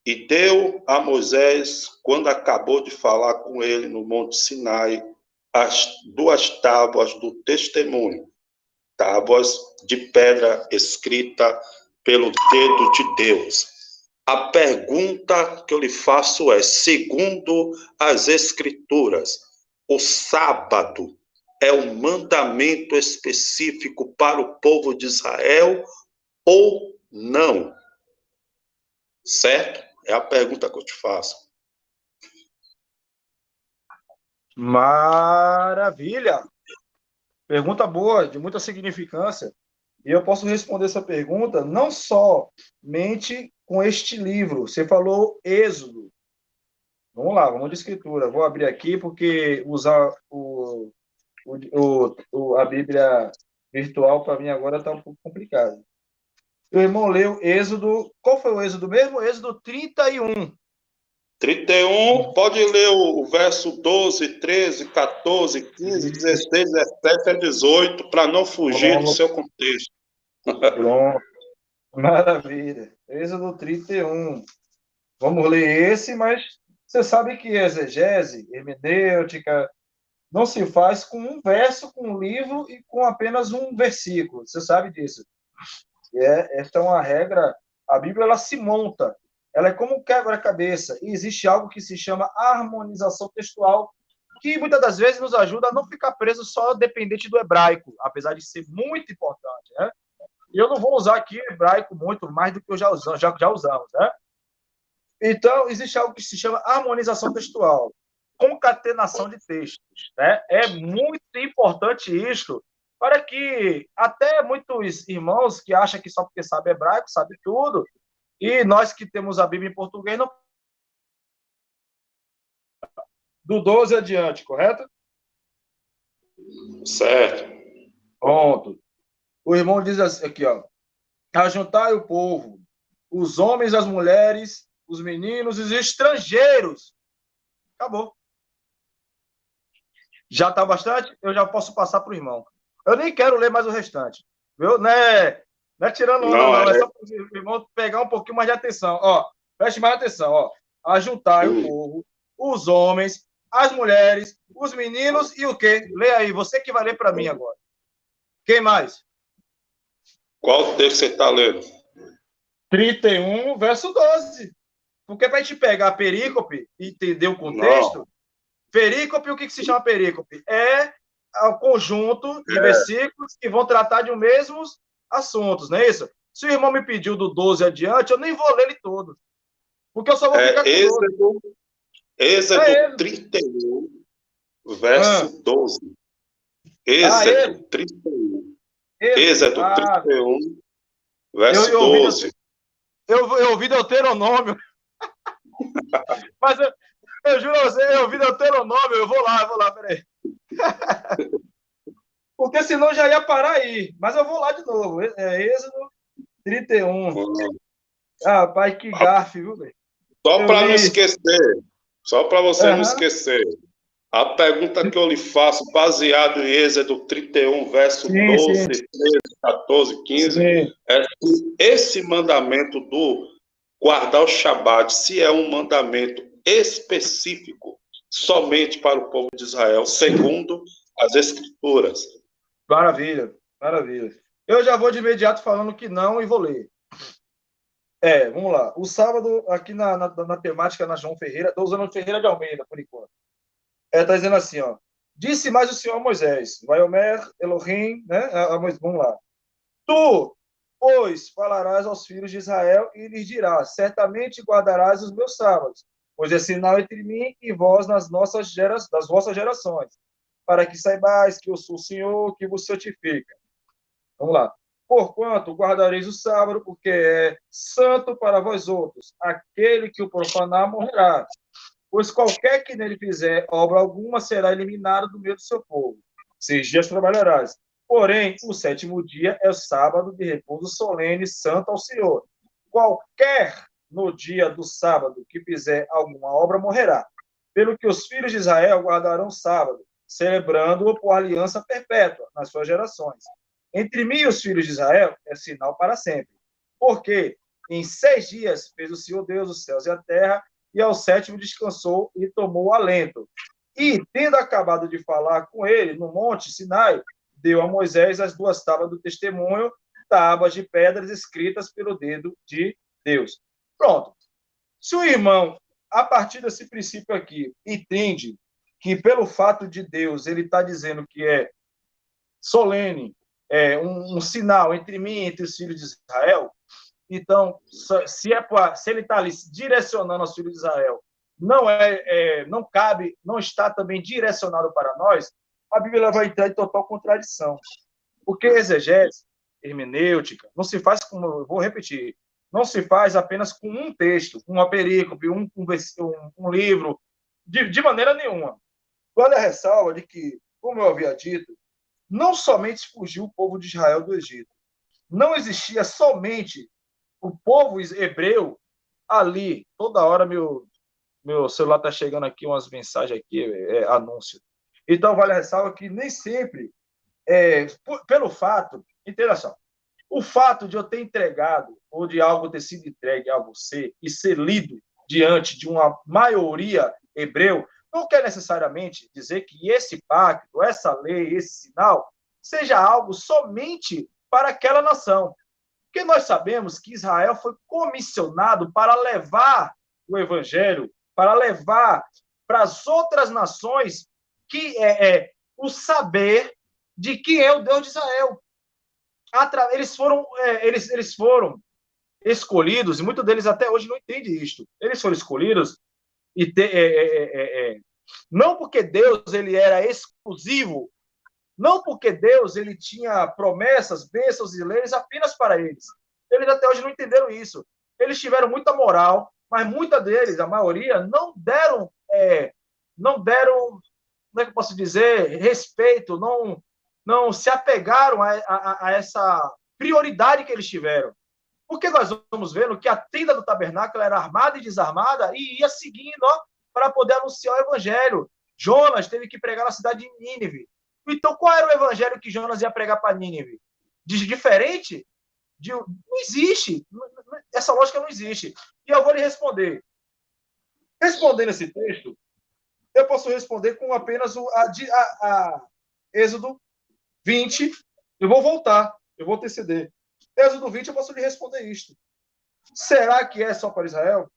E deu a Moisés, quando acabou de falar com ele no Monte Sinai, as 2 tábuas do testemunho, tábuas de pedra escrita pelo dedo de Deus. A pergunta que eu lhe faço é, segundo as Escrituras, o sábado é um mandamento específico para o povo de Israel ou não? Certo? É a pergunta que eu te faço. Maravilha! Pergunta boa, de muita significância. E eu posso responder essa pergunta não somente com este livro. Você falou Êxodo. Vamos lá, vamos de escritura. Vou abrir aqui porque usar a Bíblia virtual para mim agora está um pouco complicado. O irmão leu Êxodo. Qual foi o Êxodo mesmo? Êxodo 31. 31, pode ler o verso 12, 13, 14, 15, 16, 17 a 18, para não fugir do seu contexto. Pronto. Maravilha. Êxodo 31. Vamos ler esse, mas você sabe que exegese, hermenêutica, não se faz com um verso, com um livro e com apenas um versículo. Você sabe disso. Esta é uma regra. A Bíblia ela se monta. Ela é como um quebra-cabeça. E existe algo que se chama harmonização textual, que muitas das vezes nos ajuda a não ficar preso só dependente do hebraico, apesar de ser muito importante, né? E eu não vou usar aqui hebraico muito mais do que eu já usamos, né? Então, existe algo que se chama harmonização textual, concatenação de textos, né? É muito importante isso, para que até muitos irmãos que acham que só porque sabe hebraico, sabe tudo, e nós que temos a Bíblia em português, não... do 12 adiante, correto? Certo. Pronto. O irmão diz assim, aqui, ó. Ajuntai o povo, os homens, as mulheres, os meninos, os estrangeiros. Acabou. Já está bastante? Eu já posso passar para o irmão. Eu nem quero ler mais o restante. Viu? Não é tirando onda, não. É só para o irmão pegar um pouquinho mais de atenção. Ó, preste mais atenção. Ó. Ajuntai o povo, os homens, as mulheres, os meninos e o quê? Lê aí. Você que vai ler para mim agora. Quem mais? Qual texto você está lendo? 31, verso 12. Porque para a gente pegar a perícope e entender o contexto, não. Perícope, o que se chama perícope? É o conjunto de versículos que vão tratar de os mesmos assuntos, não é isso? Se o irmão me pediu do 12 adiante, eu nem vou ler ele todo. Porque eu só vou ficar com Êxodo 31, verso 12. Êxodo 31. Êxodo 31, verso 12. Eu ouvi Deuteronômio. Mas Eu juro a você, eu vi Deuteronômio, eu vou lá, peraí. Porque senão já ia parar aí. Mas eu vou lá de novo. Êxodo 31. Ah, pai, que gafe, viu, velho? Só Eu para não li. esquecer, só para você não Aham. esquecer, a pergunta que eu lhe faço, baseado em Êxodo 31, verso Sim, 12, sim, 13, 14, 15, sim. é se esse mandamento do guardar o Shabat, se é um mandamento específico somente para o povo de Israel, segundo as Escrituras. Maravilha, maravilha. Eu já vou de imediato falando que não e vou ler. Vamos lá. O sábado, aqui na temática, na João Ferreira, estou usando Ferreira de Almeida, por enquanto. Está dizendo assim, ó. Disse mais o Senhor a Moisés, Vaiomer, Elohim, né? Vamos lá. Tu, pois, falarás aos filhos de Israel e lhes dirás, certamente guardarás os meus sábados, pois é sinal entre mim e vós das vossas gerações, para que saibais que eu sou o Senhor que vos santifica. Vamos lá. Porquanto guardareis o sábado, porque é santo para vós outros. Aquele que o profanar morrerá. Pois qualquer que nele fizer obra alguma será eliminado do meio do seu povo. 6 dias trabalharás. Porém, o 7º dia é o sábado de repouso solene, santo ao Senhor. Qualquer no dia do sábado que fizer alguma obra morrerá. Pelo que os filhos de Israel guardarão o sábado, celebrando-o por aliança perpétua nas suas gerações. Entre mim e os filhos de Israel é sinal para sempre. Porque em 6 dias fez o Senhor Deus os céus e a terra, e ao 7º descansou e tomou alento. E, tendo acabado de falar com ele no monte Sinai, deu a Moisés as 2 tábuas do testemunho, tábuas de pedras escritas pelo dedo de Deus. Pronto. Se o irmão, a partir desse princípio aqui, entende que pelo fato de Deus, ele está dizendo que é solene, um sinal entre mim e entre os filhos de Israel, então, se ele está ali direcionando aos filhos de Israel, não cabe, não está também direcionado para nós, a Bíblia vai entrar em total contradição. Porque exegese, hermenêutica, não se faz, como eu vou repetir, não se faz apenas com um texto, uma perícope, um livro, de maneira nenhuma. Vale a ressalva de que, como eu havia dito, não somente fugiu o povo de Israel do Egito, não existia somente o povo hebreu ali. Toda hora meu celular está chegando aqui umas mensagens aqui, anúncio. Então, vale a ressalva que nem sempre, pelo fato, entenda só, o fato de eu ter entregado ou de algo ter sido entregue a você e ser lido diante de uma maioria hebreu, não quer necessariamente dizer que esse pacto, essa lei, esse sinal, seja algo somente para aquela nação. Porque nós sabemos que Israel foi comissionado para levar o evangelho, para levar para as outras nações que o saber de quem é o Deus de Israel. Eles foram escolhidos, e muitos deles até hoje não entendem isto. Eles foram escolhidos não porque Deus ele era exclusivo, não porque Deus ele tinha promessas, bênçãos e leis apenas para eles. Eles até hoje não entenderam isso. Eles tiveram muita moral, mas muitos deles, a maioria, não deram, como é que eu posso dizer, respeito, não se apegaram a essa prioridade que eles tiveram. Porque nós vamos vendo que a tenda do tabernáculo era armada e desarmada e ia seguindo para poder anunciar o evangelho. Jonas teve que pregar na cidade de Nínive. Então, qual era o evangelho que Jonas ia pregar para Nínive? Diferente? Não existe. Essa lógica não existe. E eu vou lhe responder. Respondendo esse texto, eu posso responder com apenas a Êxodo 20. Eu vou voltar, eu vou anteceder. Êxodo 20, eu posso lhe responder isto. Será que é só para Israel?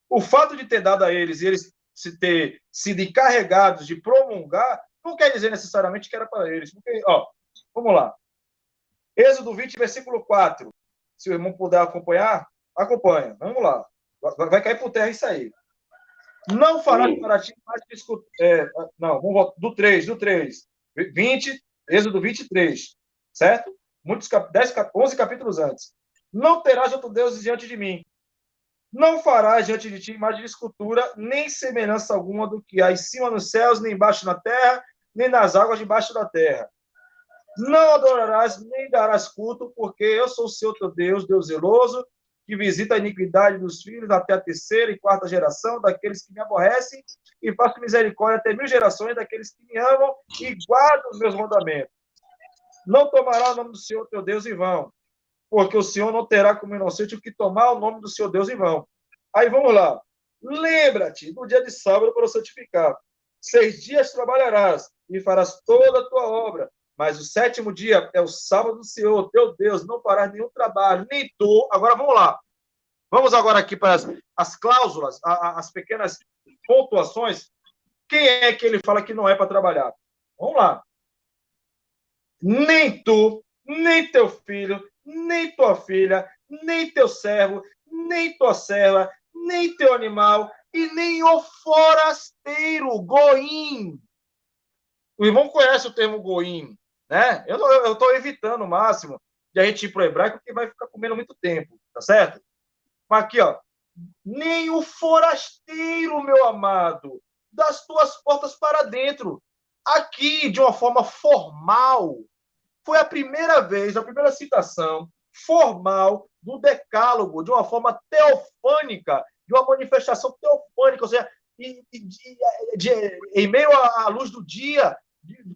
O fato de ter dado a eles e eles ter sido encarregados de promulgar, não quer dizer necessariamente que era para eles. Porque, vamos lá. Êxodo 20, versículo 4. Se o irmão puder acompanhar, acompanha. Vamos lá. Vai cair por terra isso aí. Não farás para ti mais não, vamos voltar. Do 3. 20, Êxodo 23. Certo? 11 capítulos antes. Não terás outro Deus diante de mim. Não farás diante de ti imagem de escultura, nem semelhança alguma do que há em cima nos céus, nem embaixo na terra, nem nas águas debaixo da terra. Não adorarás, nem darás culto, porque eu sou o Senhor teu Deus, Deus zeloso, que visita a iniquidade dos filhos até a terceira e quarta geração daqueles que me aborrecem, e faço misericórdia até 1000 gerações daqueles que me amam e guardam os meus mandamentos. Não tomará o nome do Senhor teu Deus em vão, porque o Senhor não terá como inocente o que tomar o nome do seu Deus em vão. Aí vamos lá. Lembra-te do dia de sábado para o santificar. 6 dias trabalharás e farás toda a tua obra, mas o 7º dia é o sábado do Senhor, teu Deus, não farás nenhum trabalho, nem tu. Agora vamos lá. Vamos agora aqui para as cláusulas, as pequenas pontuações. Quem é que ele fala que não é para trabalhar? Vamos lá. Nem tu, nem teu filho, nem tua filha, nem teu servo, nem tua serva, nem teu animal, e nem o forasteiro, goim. O irmão conhece o termo goim, né? Eu estou evitando o máximo de a gente ir para o hebraico, porque vai ficar comendo muito tempo, tá certo? Mas aqui, ó, nem o forasteiro, meu amado, das tuas portas para dentro. Aqui, de uma forma formal, foi a primeira vez, a primeira citação formal do decálogo, de uma forma teofânica, de uma manifestação teofânica, ou seja, em meio à luz do dia,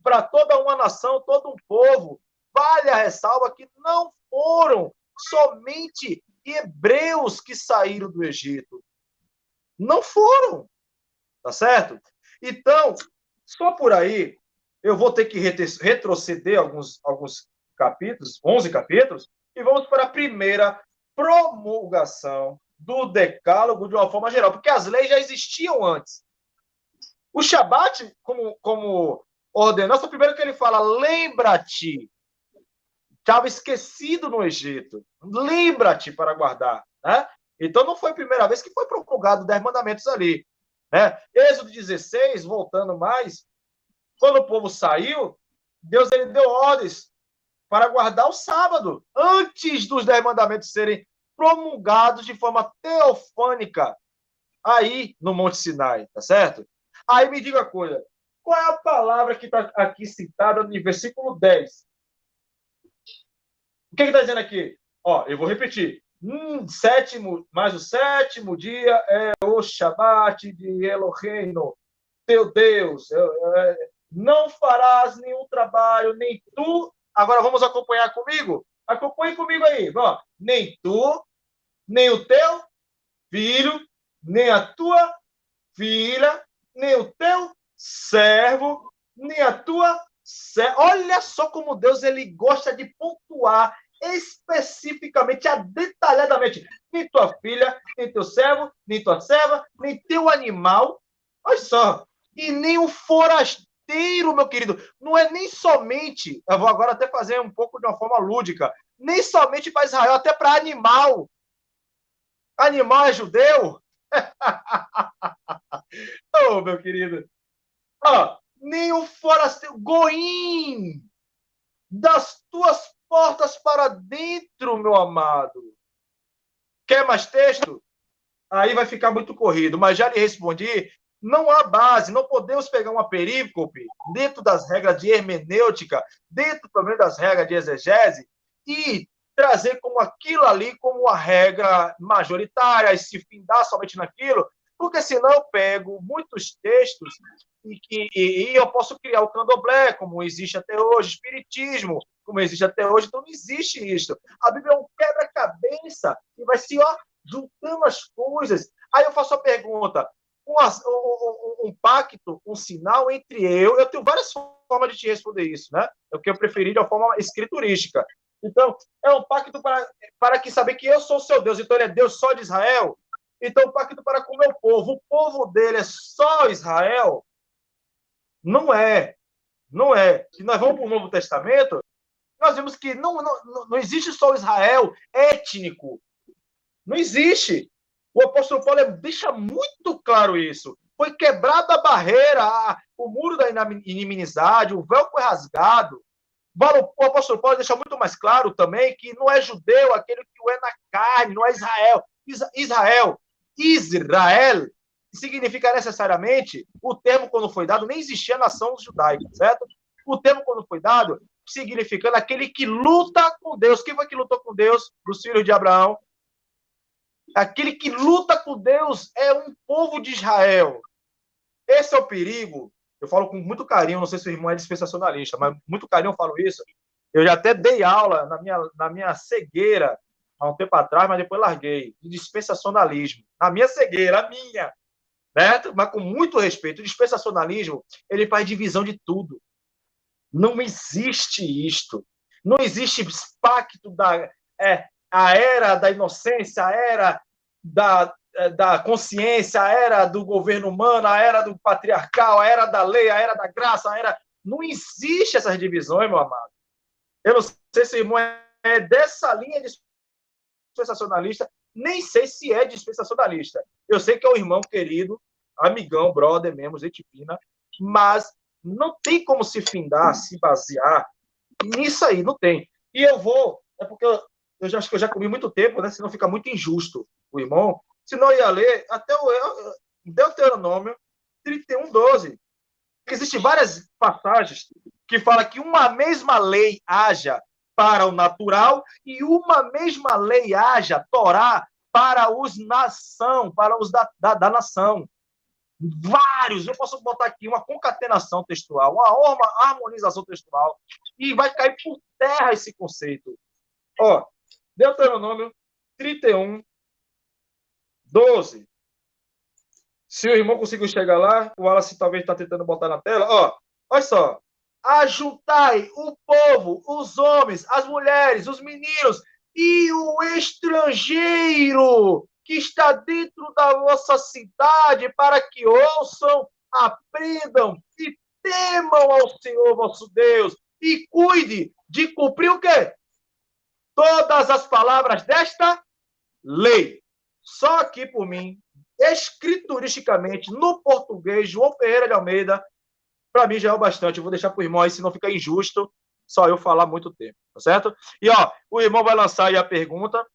para toda uma nação, todo um povo. Vale a ressalva que não foram somente hebreus que saíram do Egito. Não foram, tá certo? Então, só por aí, eu vou ter que retroceder alguns capítulos, 11 capítulos, e vamos para a primeira promulgação do decálogo de uma forma geral, porque as leis já existiam antes. O Shabat, como ordenança, primeiro que ele fala, lembra-te, estava esquecido no Egito, lembra-te para guardar, né? Então não foi a primeira vez que foi promulgado 10 mandamentos ali, né? Êxodo 16, voltando mais, quando o povo saiu, Deus ele deu ordens para guardar o sábado, antes dos 10 mandamentos serem promulgados de forma teofânica, aí no Monte Sinai, tá certo? Aí me diga uma coisa, qual é a palavra que está aqui citada no versículo 10? O que está dizendo aqui? Ó, eu vou repetir. Mas o 7º dia é o Shabat de Eloheinu, teu Deus. Não farás nenhum trabalho, nem tu. Agora vamos acompanhar comigo? Acompanhe comigo aí. Ó, nem tu, nem o teu filho, nem a tua filha, nem o teu servo, nem a tua serva. Olha só como Deus ele gosta de pontuar especificamente, detalhadamente. Nem tua filha, nem teu servo, nem tua serva, nem teu animal. Olha só. E nem o forasteiro, meu querido. Não é nem somente, eu vou agora até fazer um pouco de uma forma lúdica, nem somente para Israel, até para animal. Animal é judeu? Oh, meu querido. Oh, nem o forasteiro, goim, das tuas portas para dentro, meu amado. Quer mais texto? Aí vai ficar muito corrido, mas já lhe respondi, não há base, não podemos pegar uma perícope dentro das regras de hermenêutica, dentro também das regras de exegese, e trazer como aquilo ali como uma regra majoritária, e se findar somente naquilo, porque senão eu pego muitos textos e eu posso criar o candomblé, como existe até hoje, espiritismo, como existe até hoje, então não existe isso. A Bíblia é um quebra-cabeça que vai se juntando as coisas. Aí eu faço a pergunta, um pacto, um sinal entre eu tenho várias formas de te responder isso, né? É o que eu preferi de uma forma escriturística. Então, é um pacto para que saber que eu sou o seu Deus, então ele é Deus só de Israel. Então, um pacto para com o meu povo. O povo dele é só Israel? Não é. Não é. Se nós vamos para o Novo Testamento, nós vemos que não existe só o Israel étnico. Não existe. O apóstolo Paulo deixa muito claro isso. Foi quebrada a barreira, o muro da inimizade, o véu foi rasgado. O apóstolo Paulo deixa muito mais claro também que não é judeu aquele que o é na carne, não é Israel. Israel Israel, significa necessariamente, o termo quando foi dado, nem existia nação judaica, certo? O termo quando foi dado, significando aquele que luta com Deus. Quem foi que lutou com Deus dos filhos de Abraão? Aquele que luta com Deus é um povo de Israel. Esse é o perigo. Eu falo com muito carinho, não sei se o irmão é dispensacionalista, mas muito carinho eu falo isso. Eu já até dei aula na minha cegueira, há um tempo atrás, mas depois larguei, de dispensacionalismo. Na minha cegueira, a minha. Né? Mas com muito respeito. O dispensacionalismo, ele faz divisão de tudo. Não existe isto. Não existe pacto a era da inocência, a era da consciência, a era do governo humano, a era do patriarcal, a era da lei, a era da graça, a era... Não existe essas divisões, meu amado. Eu não sei se o irmão é dessa linha dispensacionalista, nem sei se é dispensacionalista. Eu sei que é o irmão querido, amigão, brother mesmo, gente fina, mas não tem como se findar, se basear nisso aí, não tem. E eu vou, é porque eu já acho que eu já comi muito tempo, né? Senão fica muito injusto o irmão. Senão eu ia ler até o Deuteronômio 31:12. Existem várias passagens que falam que uma mesma lei haja para o natural e uma mesma lei haja, Torá, para os nação, para os da nação. Vários, eu posso botar aqui uma concatenação textual, uma harmonização textual, e vai cair por terra esse conceito. Ó, Deuteronômio 31:12. Se o irmão conseguiu chegar lá, o Wallace talvez está tentando botar na tela. Ó, olha só. Ajuntai o povo, os homens, as mulheres, os meninos e o estrangeiro que está dentro da vossa cidade, para que ouçam, aprendam e temam ao Senhor vosso Deus e cuide de cumprir o quê? Todas as palavras desta lei. Só aqui por mim, escrituristicamente, no português, João Ferreira de Almeida, para mim já é o bastante. Eu vou deixar para o irmão aí, senão fica injusto só eu falar muito tempo, tá certo? E, ó, o irmão vai lançar aí a pergunta,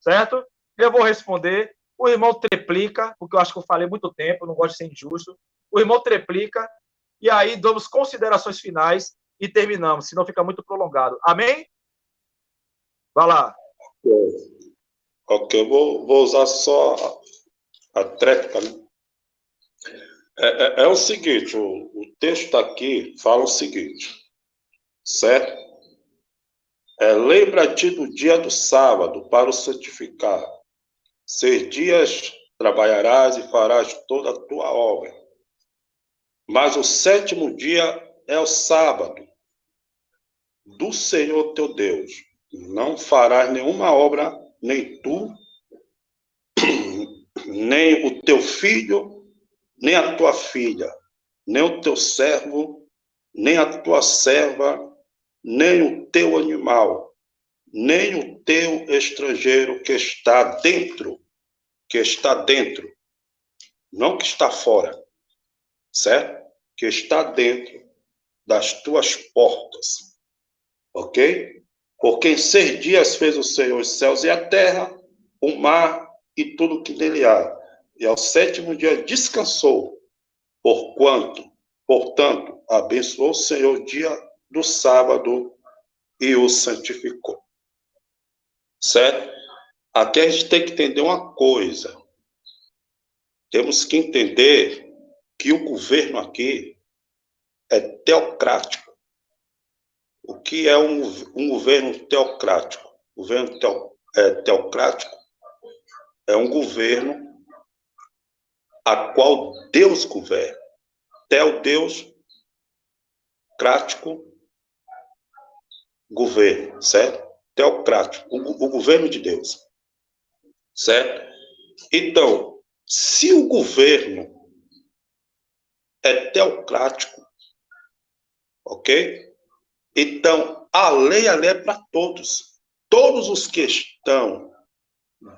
certo? Eu vou responder. O irmão triplica, porque eu acho que eu falei muito tempo, não gosto de ser injusto. O irmão triplica, e aí damos considerações finais e terminamos, senão fica muito prolongado. Amém? Vai lá. Ok, eu vou usar só a tréplica, né? É o seguinte, o texto aqui fala o seguinte, certo? Lembra-te do dia do sábado para o santificar. 6 dias trabalharás e farás toda a tua obra. Mas o 7º dia é o sábado do Senhor teu Deus. Não farás nenhuma obra, nem tu, nem o teu filho, nem a tua filha, nem o teu servo, nem a tua serva, nem o teu animal, nem o teu estrangeiro que está dentro, não que está fora, certo? Que está dentro das tuas portas, ok? Porque em 6 dias fez o Senhor os céus e a terra, o mar e tudo que nele há. E ao 7º dia descansou, portanto, abençoou o Senhor o dia do sábado e o santificou. Certo? Aqui a gente tem que entender uma coisa. Temos que entender que o governo aqui é teocrático. O que é um governo teocrático? O governo teocrático é um governo a qual Deus governa. Deus, crático, governo, certo? Teocrático, o governo de Deus, certo? Então, se o governo é teocrático, ok? Então, a lei é para todos. Todos os que estão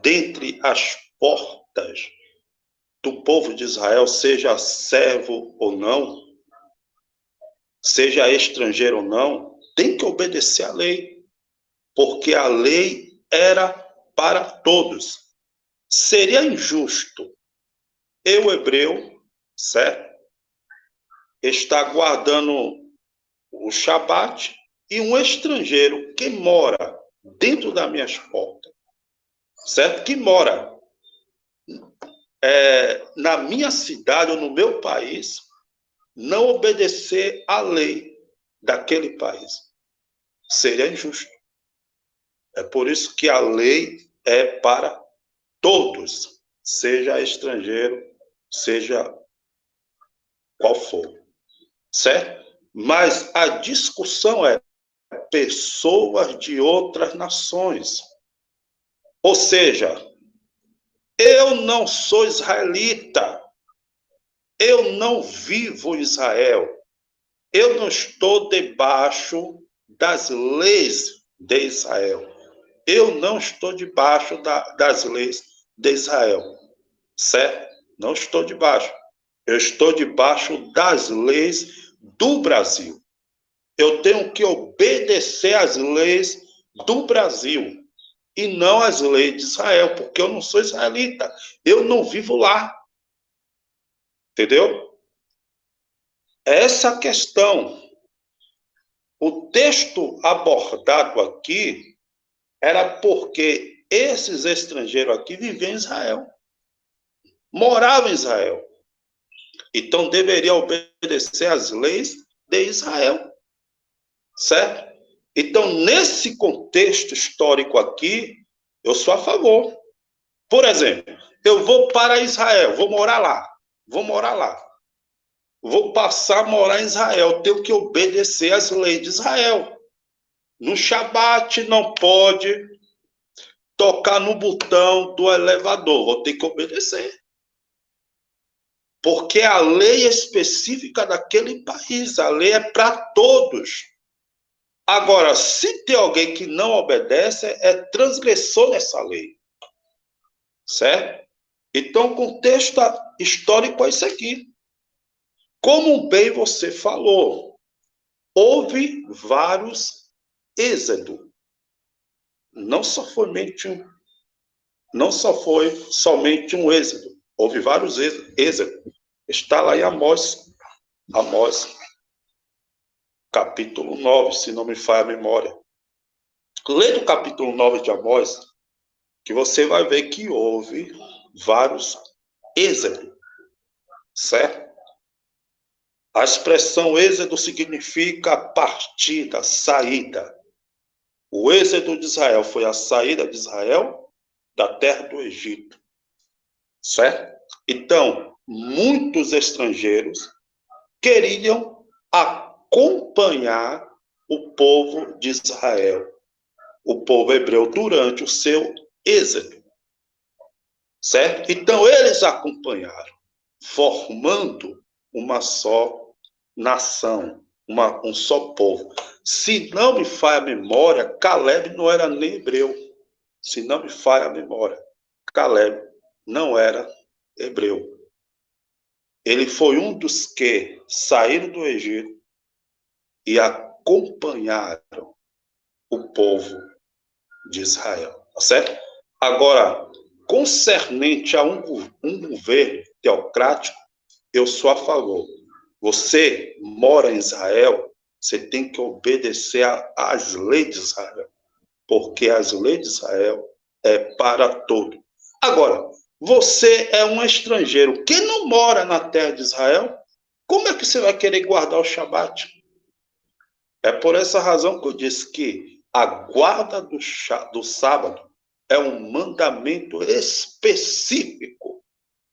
dentre as portas do povo de Israel, seja servo ou não, seja estrangeiro ou não, tem que obedecer à lei, porque a lei era para todos. seria injusto eu, hebreu, certo? Estar guardando o Shabat e um estrangeiro que mora dentro das minhas portas, certo? Que mora na minha cidade ou no meu país, não obedecer à lei daquele país. Seria injusto. É por isso que a lei é para todos, seja estrangeiro, seja qual for, certo? Mas a discussão é pessoas de outras nações. Ou seja, eu não sou israelita, eu não vivo em Israel, eu não estou debaixo das leis de Israel. Eu não estou debaixo das leis de Israel, certo? Não estou debaixo. Eu estou debaixo das leis do Brasil. Eu tenho que obedecer às leis do Brasil e não às leis de Israel, porque eu não sou israelita. Eu não vivo lá. Entendeu? Essa questão. O texto abordado aqui era porque esses estrangeiros aqui viviam em Israel, moravam em Israel. Então deveriam obedecer às leis de Israel, certo? Então, nesse contexto histórico aqui, eu sou a favor. Por exemplo, eu vou para Israel, vou morar lá, vou passar a morar em Israel, tenho que obedecer às leis de Israel. No Shabat não pode tocar no botão do elevador, vou ter que obedecer. Porque a lei é específica daquele país, a lei é para todos. Agora, se tem alguém que não obedece, é transgressor dessa lei. Certo? Então, o contexto histórico é isso aqui. Como bem você falou, houve vários êxodos. Não só foi somente um êxodo. Houve vários êxodos. Está lá em Amós, capítulo 9, se não me falha a memória. Lê do capítulo 9 de Amós, que você vai ver que houve vários êxodos, certo? A expressão êxodo significa partida, saída. O êxodo de Israel foi a saída de Israel da terra do Egito, certo? Então, muitos estrangeiros queriam acompanhar o povo de Israel, o povo hebreu, durante o seu êxodo, certo? Então, eles acompanharam, formando uma só nação, um só povo. Se não me falha a memória, Caleb não era nem hebreu. Se não me falha a memória, Caleb não era hebreu. Ele foi um dos que saíram do Egito e acompanharam o povo de Israel, tá certo? Agora, concernente a um governo teocrático, eu sou a favor. Você mora em Israel, você tem que obedecer às leis de Israel, porque as leis de Israel é para todos. Agora, você é um estrangeiro que não mora na terra de Israel, como é que você vai querer guardar o Shabat? É por essa razão que eu disse que a guarda do sábado é um mandamento específico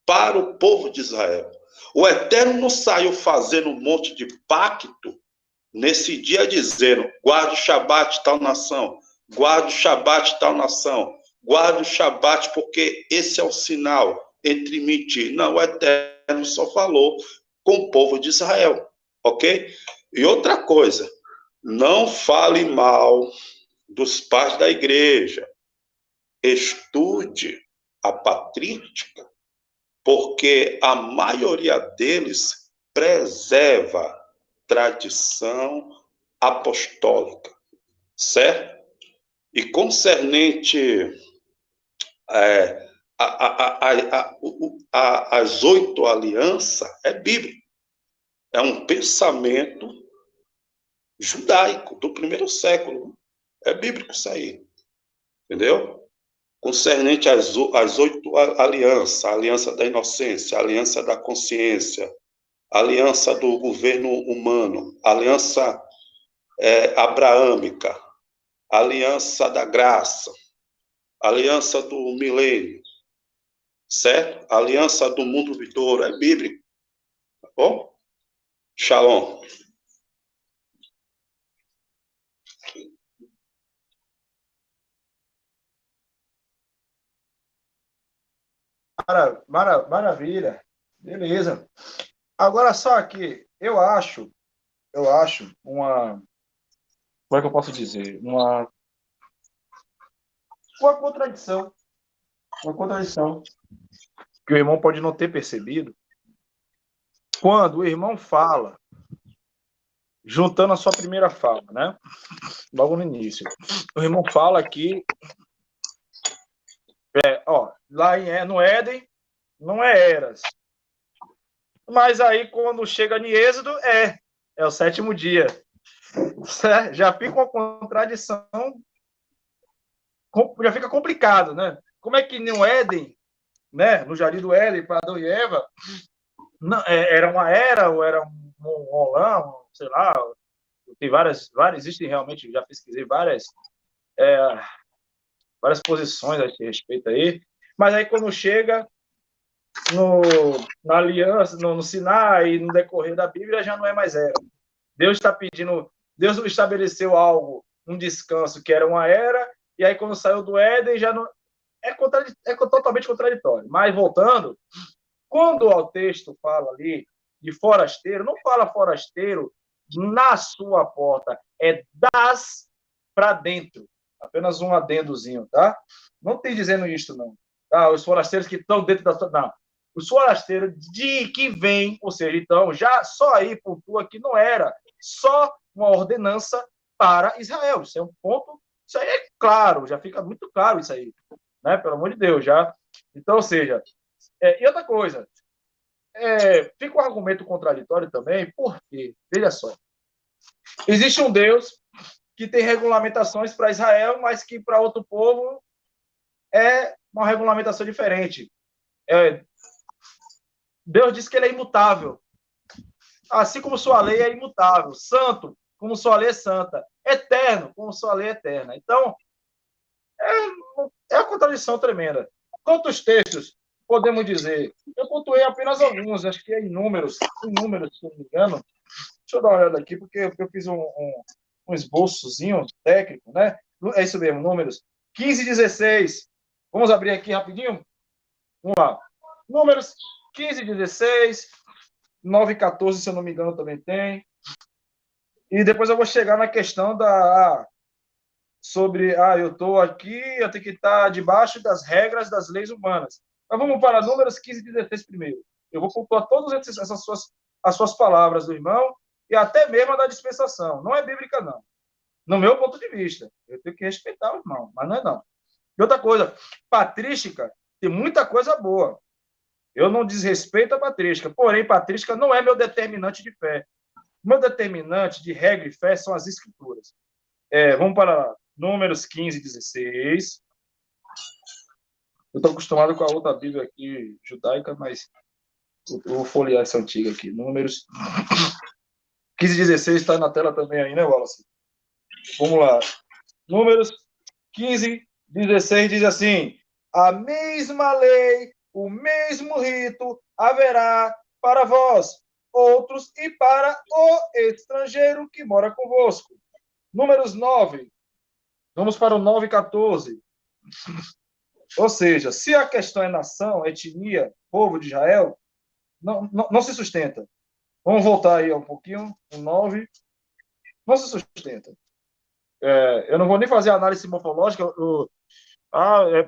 para o povo de Israel. O Eterno não saiu fazendo um monte de pacto nesse dia dizendo, guarda o Shabat tal nação, guarda o Shabat tal nação, guarda o Shabat porque esse é o sinal entre mim e ti. Não, o Eterno só falou com o povo de Israel, ok? E outra coisa, não fale mal dos pais da igreja. Estude a patrística, porque a maioria deles preserva tradição apostólica, certo? E concernente as 8 alianças é bíblico. É um pensamento judaico do primeiro século. É bíblico isso aí. Entendeu? Concernente às 8 alianças, a aliança da inocência, a aliança da consciência, a aliança do governo humano, a aliança abraâmica, a aliança da graça, a aliança do milênio, certo? A aliança do mundo vindouro, é bíblico, tá bom? Shalom. Maravilha. Beleza. Agora só aqui, eu acho uma, como é que eu posso dizer? Uma contradição. Uma contradição que o irmão pode não ter percebido. Quando o irmão fala, juntando a sua primeira fala, né? Logo no início. O irmão fala que lá no Éden não é Eras. Mas aí, quando chega em Êxodo, é o 7º dia. Já fica uma contradição, já fica complicado, né? Como é que no Éden, né, no jardim do Éden, para Adão e Eva, não, era uma era, ou era um Olã, sei lá, tem várias, existem realmente, já pesquisei várias posições a esse respeito aí, mas aí quando chega na aliança, no Sinai, no decorrer da Bíblia, já não é mais era. Deus está pedindo, Deus estabeleceu algo, um descanso que era uma era, e aí quando saiu do Éden já não é totalmente contraditório. Mas voltando, quando o texto fala ali de forasteiro, não fala forasteiro na sua porta, é das para dentro. Apenas um adendozinho, tá? Não tem dizendo isso, não. Tá? Os forasteiros que estão dentro da sua... Não. Os forasteiros de que vem, ou seja, então, já só aí pontua que não era só uma ordenança para Israel. Isso é um ponto, isso aí é claro, já fica muito claro isso aí, né? Pelo amor de Deus, já. Então, ou seja, e outra coisa, fica um argumento contraditório também, porque, veja só, existe um Deus que tem regulamentações para Israel, mas que para outro povo é uma regulamentação diferente. Deus diz que ele é imutável. Assim como sua lei é imutável. Santo, como sua lei é santa. Eterno, como sua lei é eterna. Então, é uma contradição tremenda. Quantos textos podemos dizer? Eu pontuei apenas alguns, acho que é inúmeros, se eu não me engano. Deixa eu dar uma olhada aqui, porque eu fiz um esboçozinho técnico, né? É isso mesmo, números 15 e 16. Vamos abrir aqui rapidinho? Vamos lá. Números 15 e 16, 9 e 14, se eu não me engano, também tem. E depois eu vou chegar na questão sobre, eu estou aqui, eu tenho que estar debaixo das regras das leis humanas. Mas vamos para números 15 e 16 primeiro. Eu vou pontuar todas as suas palavras do irmão e até mesmo a da dispensação. Não é bíblica, não. No meu ponto de vista. Eu tenho que respeitar o irmão, mas não é não. E outra coisa, patrística tem muita coisa boa. Eu não desrespeito a patrística, porém, patrística não é meu determinante de fé. Meu determinante de regra e fé são as escrituras. Vamos para números 15 e 16. Eu estou acostumado com a outra Bíblia aqui, judaica, mas eu vou folhear essa antiga aqui. Números 15 e 16 está na tela também aí, né, Wallace? Vamos lá. Números 15 e 16 diz assim: a mesma lei, o mesmo rito haverá para vós, outros e para o estrangeiro que mora convosco. Números 9. Vamos para o 9 e 14. Ou seja, se a questão é nação, etnia, povo de Israel, não se sustenta. Vamos voltar aí um pouquinho, o 9. Não se sustenta. Eu não vou nem fazer análise morfológica.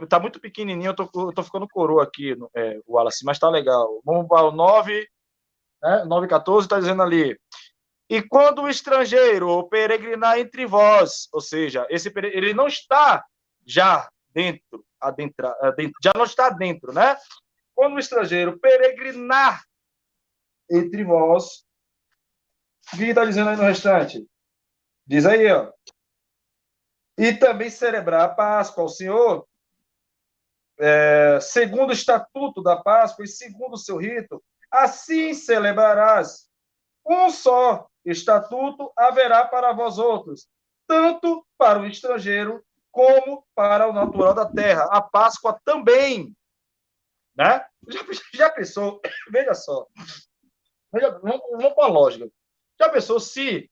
Tá muito pequenininho, eu tô ficando coroa aqui, o Wallace, mas tá legal. Vamos para o 9, né? 9 e 14, está dizendo ali. E quando o estrangeiro peregrinar entre vós, ou seja, ele não está já já não está dentro, né? Quando o estrangeiro peregrinar entre vós, o que está dizendo aí no restante? Diz aí, ó. E também celebrar a Páscoa ao Senhor, segundo o estatuto da Páscoa e segundo o seu rito, assim celebrarás. Um só estatuto haverá para vós outros, tanto para o estrangeiro como para o natural da terra. A Páscoa também, né? Já pensou? Veja só. Vamos com a lógica. Já pensou se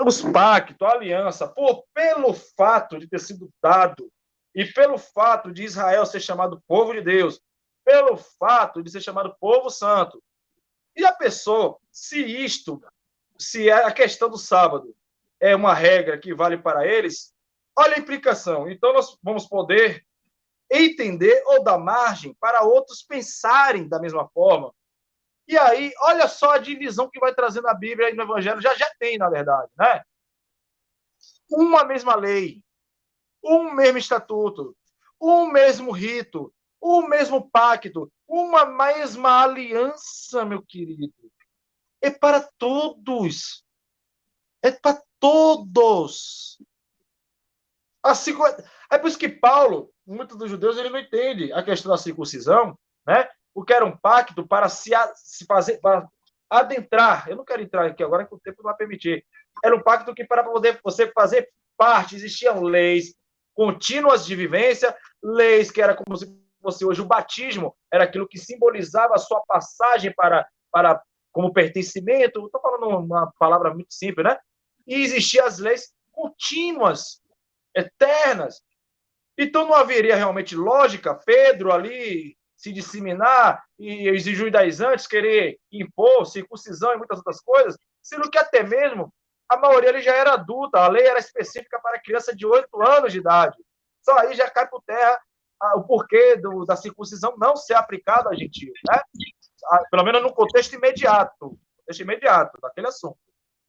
os pactos, a aliança, pelo fato de ter sido dado e pelo fato de Israel ser chamado povo de Deus, pelo fato de ser chamado povo santo, e a pessoa, se a questão do sábado é uma regra que vale para eles, olha a implicação. Então, nós vamos poder entender ou dar margem para outros pensarem da mesma forma. E aí, olha só a divisão que vai trazer na Bíblia e no Evangelho, já tem, na verdade, né? Uma mesma lei, um mesmo estatuto, um mesmo rito, um mesmo pacto, uma mesma aliança, meu querido. É para todos. É para todos. Assim, é por isso que Paulo, muitos dos judeus, ele não entende a questão da circuncisão, né? Porque era um pacto para se fazer, para adentrar. Eu não quero entrar aqui agora, que o tempo não vai permitir. Era um pacto que, para poder você fazer parte, existiam leis contínuas de vivência, leis que era como se fosse hoje o batismo, era aquilo que simbolizava a sua passagem para como pertencimento. Estou falando uma palavra muito simples, né? E existiam as leis contínuas, eternas. Então não haveria realmente lógica Pedro ali se disseminar e exigir judaizantes querer impor circuncisão e muitas outras coisas, sendo que até mesmo a maioria ali já era adulta, a lei era específica para criança de 8 anos de idade. Só aí já cai por terra o porquê da circuncisão não ser aplicada a gentios, né? Pelo menos no contexto imediato daquele assunto,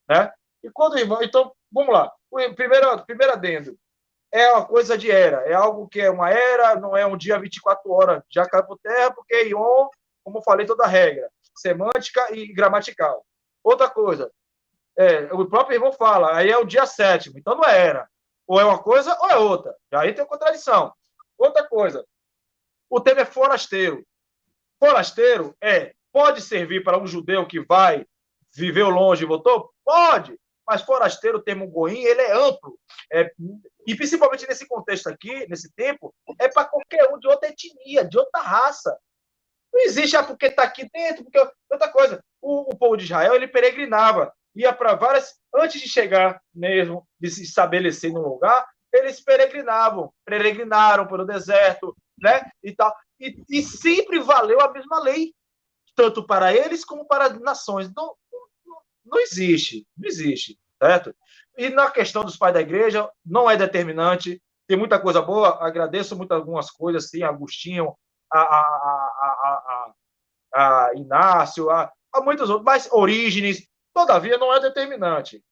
né? E quando, irmão, então, vamos lá. O primeiro adendo é uma coisa de era, é algo que é uma era, não é um dia 24 horas, já cai por terra, porque Ion, como eu falei, toda regra, semântica e gramatical. Outra coisa, o próprio irmão fala, aí é o dia 7º, então não é era. Ou é uma coisa ou é outra. Aí tem contradição. Outra coisa, o termo é forasteiro. Forasteiro pode servir para um judeu que vai, viveu longe e voltou? Pode, mas forasteiro, o termo goim, ele é amplo. E principalmente nesse contexto aqui, nesse tempo, é para qualquer um de outra etnia, de outra raça. Não existe, porque está aqui dentro, porque outra coisa. O povo de Israel, ele peregrinava, ia para várias, antes de chegar mesmo, de se estabelecer num lugar, eles peregrinaram pelo deserto, né, e tal. E sempre valeu a mesma lei, tanto para eles como para as nações. Não existe, certo? E na questão dos pais da igreja, não é determinante, tem muita coisa boa, agradeço muito algumas coisas, sim, Agostinho, a Inácio, a muitos outros, mas Orígenes, todavia, não é determinante,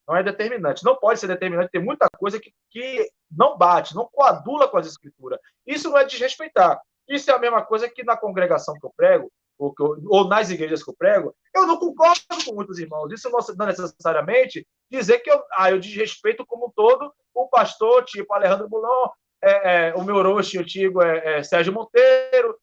não pode ser determinante, tem muita coisa que não bate, não coadula com as escrituras. Isso não é desrespeitar, isso é a mesma coisa que na congregação que eu prego, ou nas igrejas que eu prego, eu não concordo com muitos irmãos. Isso não necessariamente dizer que eu desrespeito como um todo o pastor, tipo Alejandro Bulon, o meu roxo antigo Sérgio Monteiro.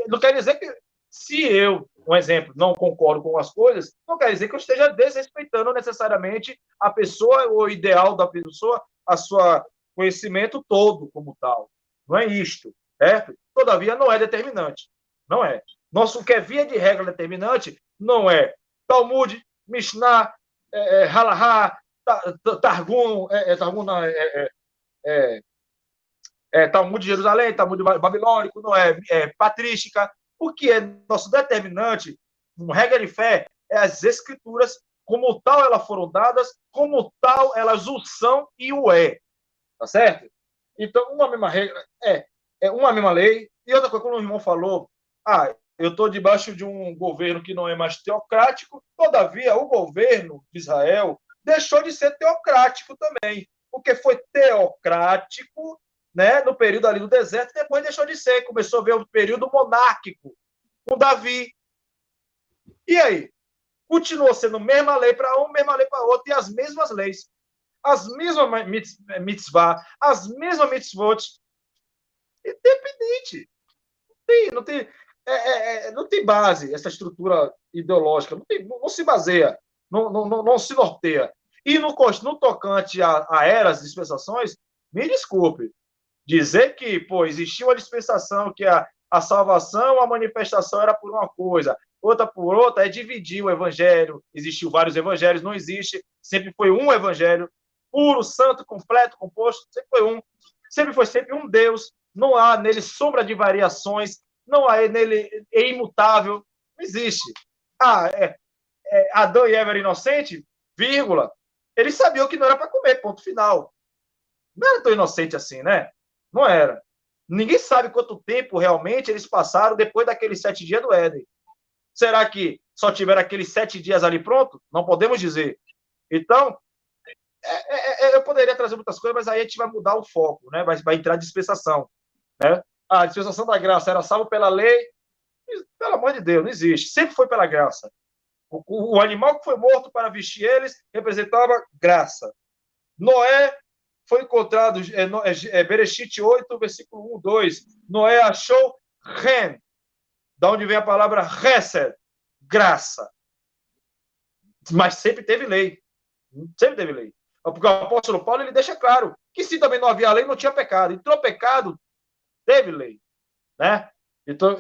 Não quer dizer que, se eu, um exemplo, não concordo com as coisas, não quer dizer que eu esteja desrespeitando necessariamente a pessoa, o ideal da pessoa, a sua conhecimento todo como tal. Não é isto, certo? Todavia, não é determinante. Não é. Nosso que é via de regra determinante não é Talmud, Mishnah, Halahá, Targum, Talmud de Jerusalém, Talmud babilônico, não é patrística. O que é nosso determinante, uma regra de fé, é as escrituras, como tal elas foram dadas, como tal elas o são e o é. Tá certo? Então, uma mesma regra, uma mesma lei. E outra coisa, quando o irmão falou, eu estou debaixo de um governo que não é mais teocrático, todavia, o governo de Israel deixou de ser teocrático também, porque foi teocrático né, no período ali do deserto, e depois deixou de ser. Começou a ver o período monárquico, com Davi. E aí? Continuou sendo mesma lei para um, mesma lei para outro, e as mesmas leis. As mesmas mitzvah, as mesmas mitzvot, independente. Não tem base essa estrutura ideológica, não se baseia, não se norteia. E no tocante a eras, dispensações, me desculpe, dizer que, pô, existia uma dispensação que a salvação, a manifestação era por uma coisa, outra por outra, é dividir o evangelho. Existiu vários evangelhos, não existe, sempre foi um evangelho, puro, santo, completo, composto, sempre foi um. Sempre foi sempre um Deus, não há nele sombra de variações, não há nele, é imutável, não existe. Adão e Eva eram inocentes, vírgula, eles sabiam que não era para comer, ponto final. Não era tão inocente assim, né? Não era. Ninguém sabe quanto tempo realmente eles passaram depois daqueles 7 dias do Éden. Será que só tiveram aqueles 7 dias ali pronto? Não podemos dizer. Então, eu poderia trazer muitas coisas, mas aí a gente vai mudar o foco, né? Vai entrar a dispensação, né? A dispensação da graça era salvo pela lei, pelo amor de Deus, não existe. Sempre foi pela graça. O animal que foi morto para vestir eles representava graça. Noé foi encontrado, Bereshit 8, versículo 1, 2. Noé achou ren, da onde vem a palavra hesed, graça. Mas sempre teve lei. Sempre teve lei. Porque o apóstolo Paulo ele deixa claro que se também não havia lei, não tinha pecado. Entrou pecado, teve lei. Né? Então,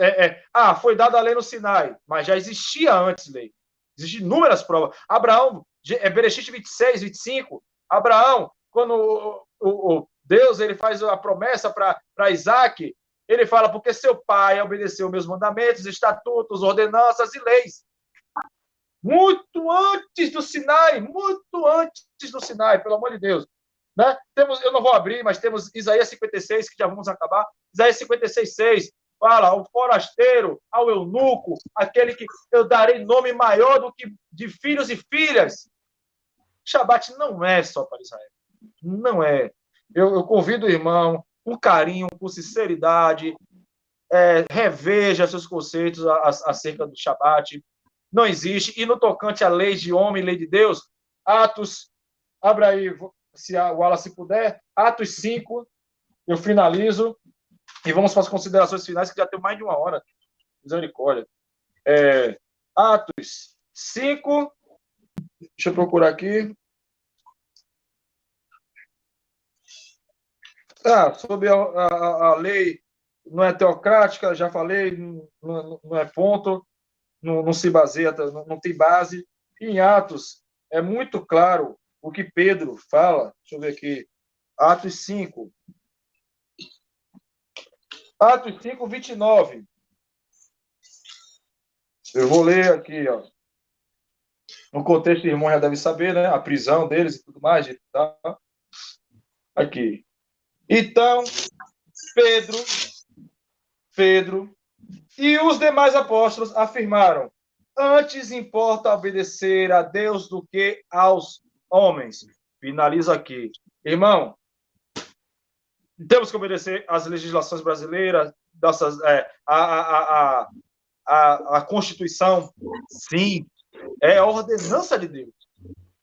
foi dada a lei no Sinai, mas já existia antes lei. Existem inúmeras provas. Abraão, Bereshit 26, 25, Abraão, quando o Deus ele faz a promessa para Isaac, ele fala, porque seu pai obedeceu meus mandamentos, estatutos, ordenanças e leis. Muito antes do Sinai, pelo amor de Deus. Né? Eu não vou abrir, mas temos Isaías 56, que já vamos acabar. Isaías 56, 6, fala ao forasteiro, ao eunuco, aquele que eu darei nome maior do que de filhos e filhas. Shabat não é só para Israel. Não é. Eu convido o irmão, com carinho, com sinceridade, reveja seus conceitos acerca do Shabat. Não existe. E no tocante à lei de homem, lei de Deus, Atos, abra aí, se o Wallace puder, Atos 5, eu finalizo, e vamos para as considerações finais, que já tem mais de 1 hora. Misericórdia. Atos 5, deixa eu procurar aqui. Sobre a lei não é teocrática, já falei, não é ponto, não se baseia, não tem base. Em Atos, é muito claro o que Pedro fala. Deixa eu ver aqui. Atos 5. Atos 5, 29. Eu vou ler aqui, ó. No contexto, o irmão já deve saber, né? A prisão deles e tudo mais. Tá? Aqui. Então, Pedro e os demais apóstolos afirmaram: antes importa obedecer a Deus do que aos homens. Finalizo aqui. Irmão, temos que obedecer às legislações brasileiras, a Constituição. Sim, é a ordenança de Deus.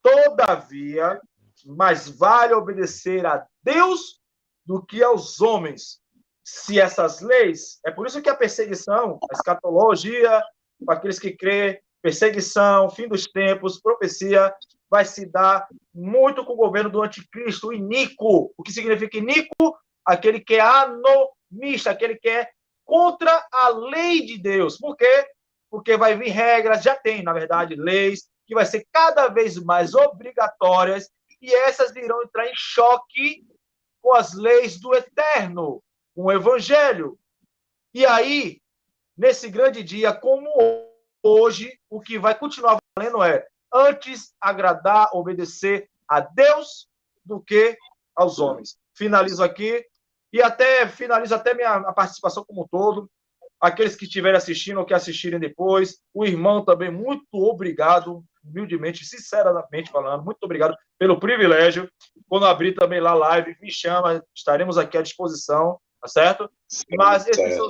Todavia, mais vale obedecer a Deus do que aos homens. Se essas leis, é por isso que a perseguição, a escatologia, para aqueles que crêem, perseguição, fim dos tempos, profecia, vai se dar muito com o governo do anticristo, o iníquo. O que significa iníquo? Aquele que é anomista, aquele que é contra a lei de Deus. Por quê? Porque vai vir regras, já tem, na verdade, leis, que vai ser cada vez mais obrigatórias, e essas irão entrar em choque com as leis do eterno, com o evangelho. E aí, nesse grande dia, como hoje, o que vai continuar valendo é antes agradar, obedecer a Deus do que aos homens. Finalizo aqui e finalizo até a participação como um todo. aqueles que estiverem assistindo ou que assistirem depois, o irmão também, muito obrigado, humildemente, sinceramente falando, muito obrigado pelo privilégio. Quando abrir também lá a live, me chama, estaremos aqui à disposição, tá certo? Mas esses são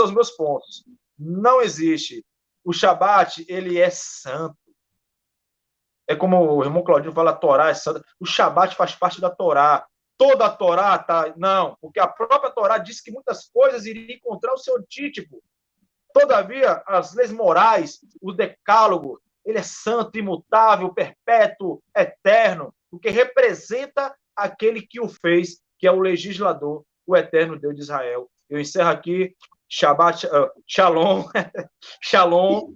os meus pontos. Não existe. O Shabat, ele é santo. É como o irmão Claudinho fala, a Torá é santa. O Shabat faz parte da Torá. Toda a Torá tá... Não, porque a própria Torá diz que muitas coisas iriam encontrar o seu antítipo. Todavia, as leis morais, o decálogo, ele é santo, imutável, perpétuo, eterno, porque representa aquele que o fez, que é o legislador, o eterno Deus de Israel. Eu encerro aqui. Shabbat, Shalom, Shalom,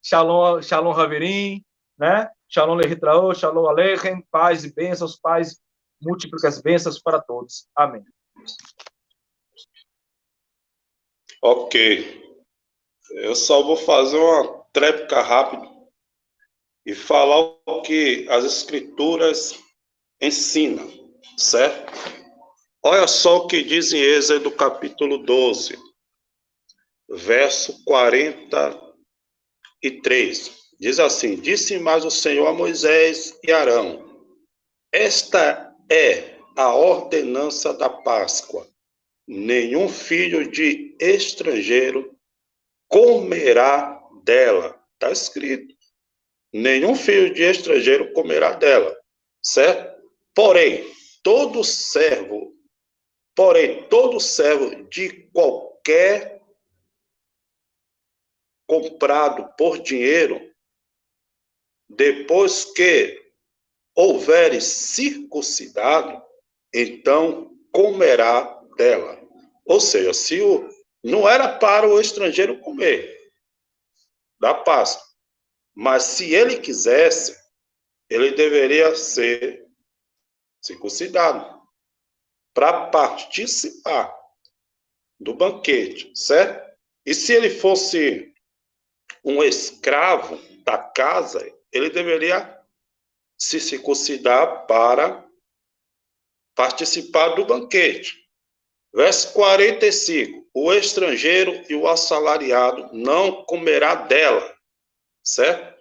Shalom, Shalom Haverim, né? Shalom Lehitraô, Shalom Aleichem, paz e bênçãos, paz, múltiplicas bênçãos para todos. Amém. Ok. Eu só vou fazer uma tréplica rápida e falar o que as Escrituras ensinam, certo? Olha só o que diz em Êxodo capítulo 12, verso 43. Diz assim: Disse mais o Senhor a Moisés e Arão: Esta é a ordenança da Páscoa. Nenhum filho de estrangeiro comerá dela. Está escrito. Nenhum filho de estrangeiro comerá dela. Certo? Porém, todo servo de qualquer comprado por dinheiro, depois que houveres circuncidado, então comerá dela. Ou seja, não era para o estrangeiro comer da Páscoa, mas se ele quisesse, ele deveria ser circuncidado para participar do banquete, certo? E se ele fosse um escravo da casa, ele deveria se circuncidar para participar do banquete. Verso 45. O estrangeiro e o assalariado não comerá dela, certo?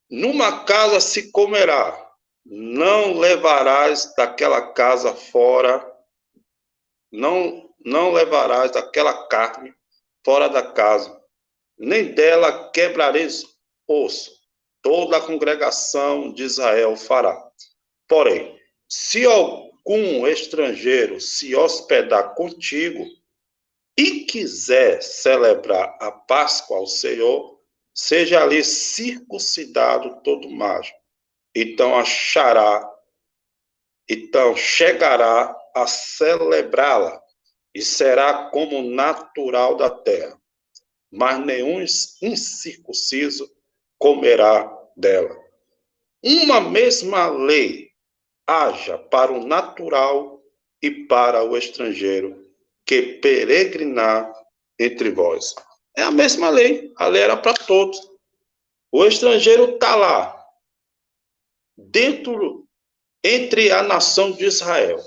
Numa casa se comerá, não levarás daquela casa fora, não levarás daquela carne fora da casa, nem dela quebrareis osso. Toda a congregação de Israel fará. Porém, se algum estrangeiro se hospedar contigo e quiser celebrar a Páscoa ao Senhor, seja ali circuncidado todo macho. Então chegará a celebrá-la e será como natural da terra. Mas nenhum incircunciso comerá dela. Uma mesma lei haja para o natural e para o estrangeiro que peregrinar entre vós. É a mesma lei, a lei era para todos. O estrangeiro está lá, entre a nação de Israel,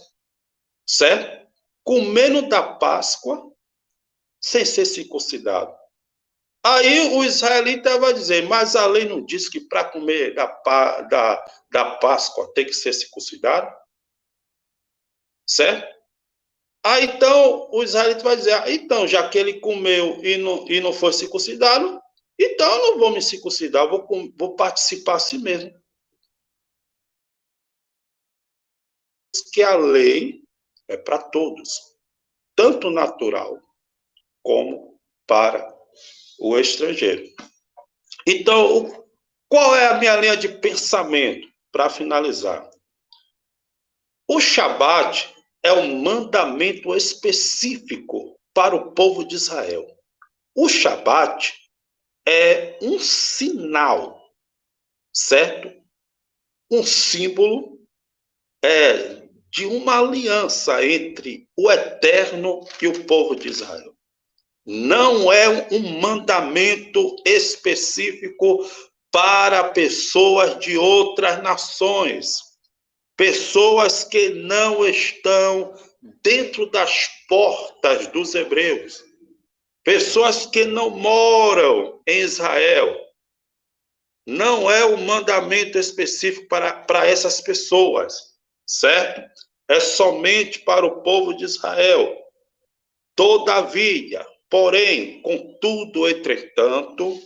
certo? Comendo da Páscoa, sem ser circuncidado. Aí o israelita vai dizer, mas a lei não diz que para comer da Páscoa tem que ser circuncidado? Certo? Aí então o israelita vai dizer, então, já que ele comeu e não foi circuncidado, então eu não vou me circuncidar, vou participar assim mesmo. Que a lei é para todos, tanto natural como para o estrangeiro. Então, qual é a minha linha de pensamento para finalizar? O Shabat é um mandamento específico para o povo de Israel. O Shabat é um sinal, certo? Um símbolo de uma aliança entre o Eterno e o povo de Israel. Não é um mandamento específico para pessoas de outras nações, pessoas que não estão dentro das portas dos hebreus. pessoas que não moram em Israel. Não é um mandamento específico para essas pessoas, certo? É somente para o povo de Israel. Todavia, porém, contudo, entretanto,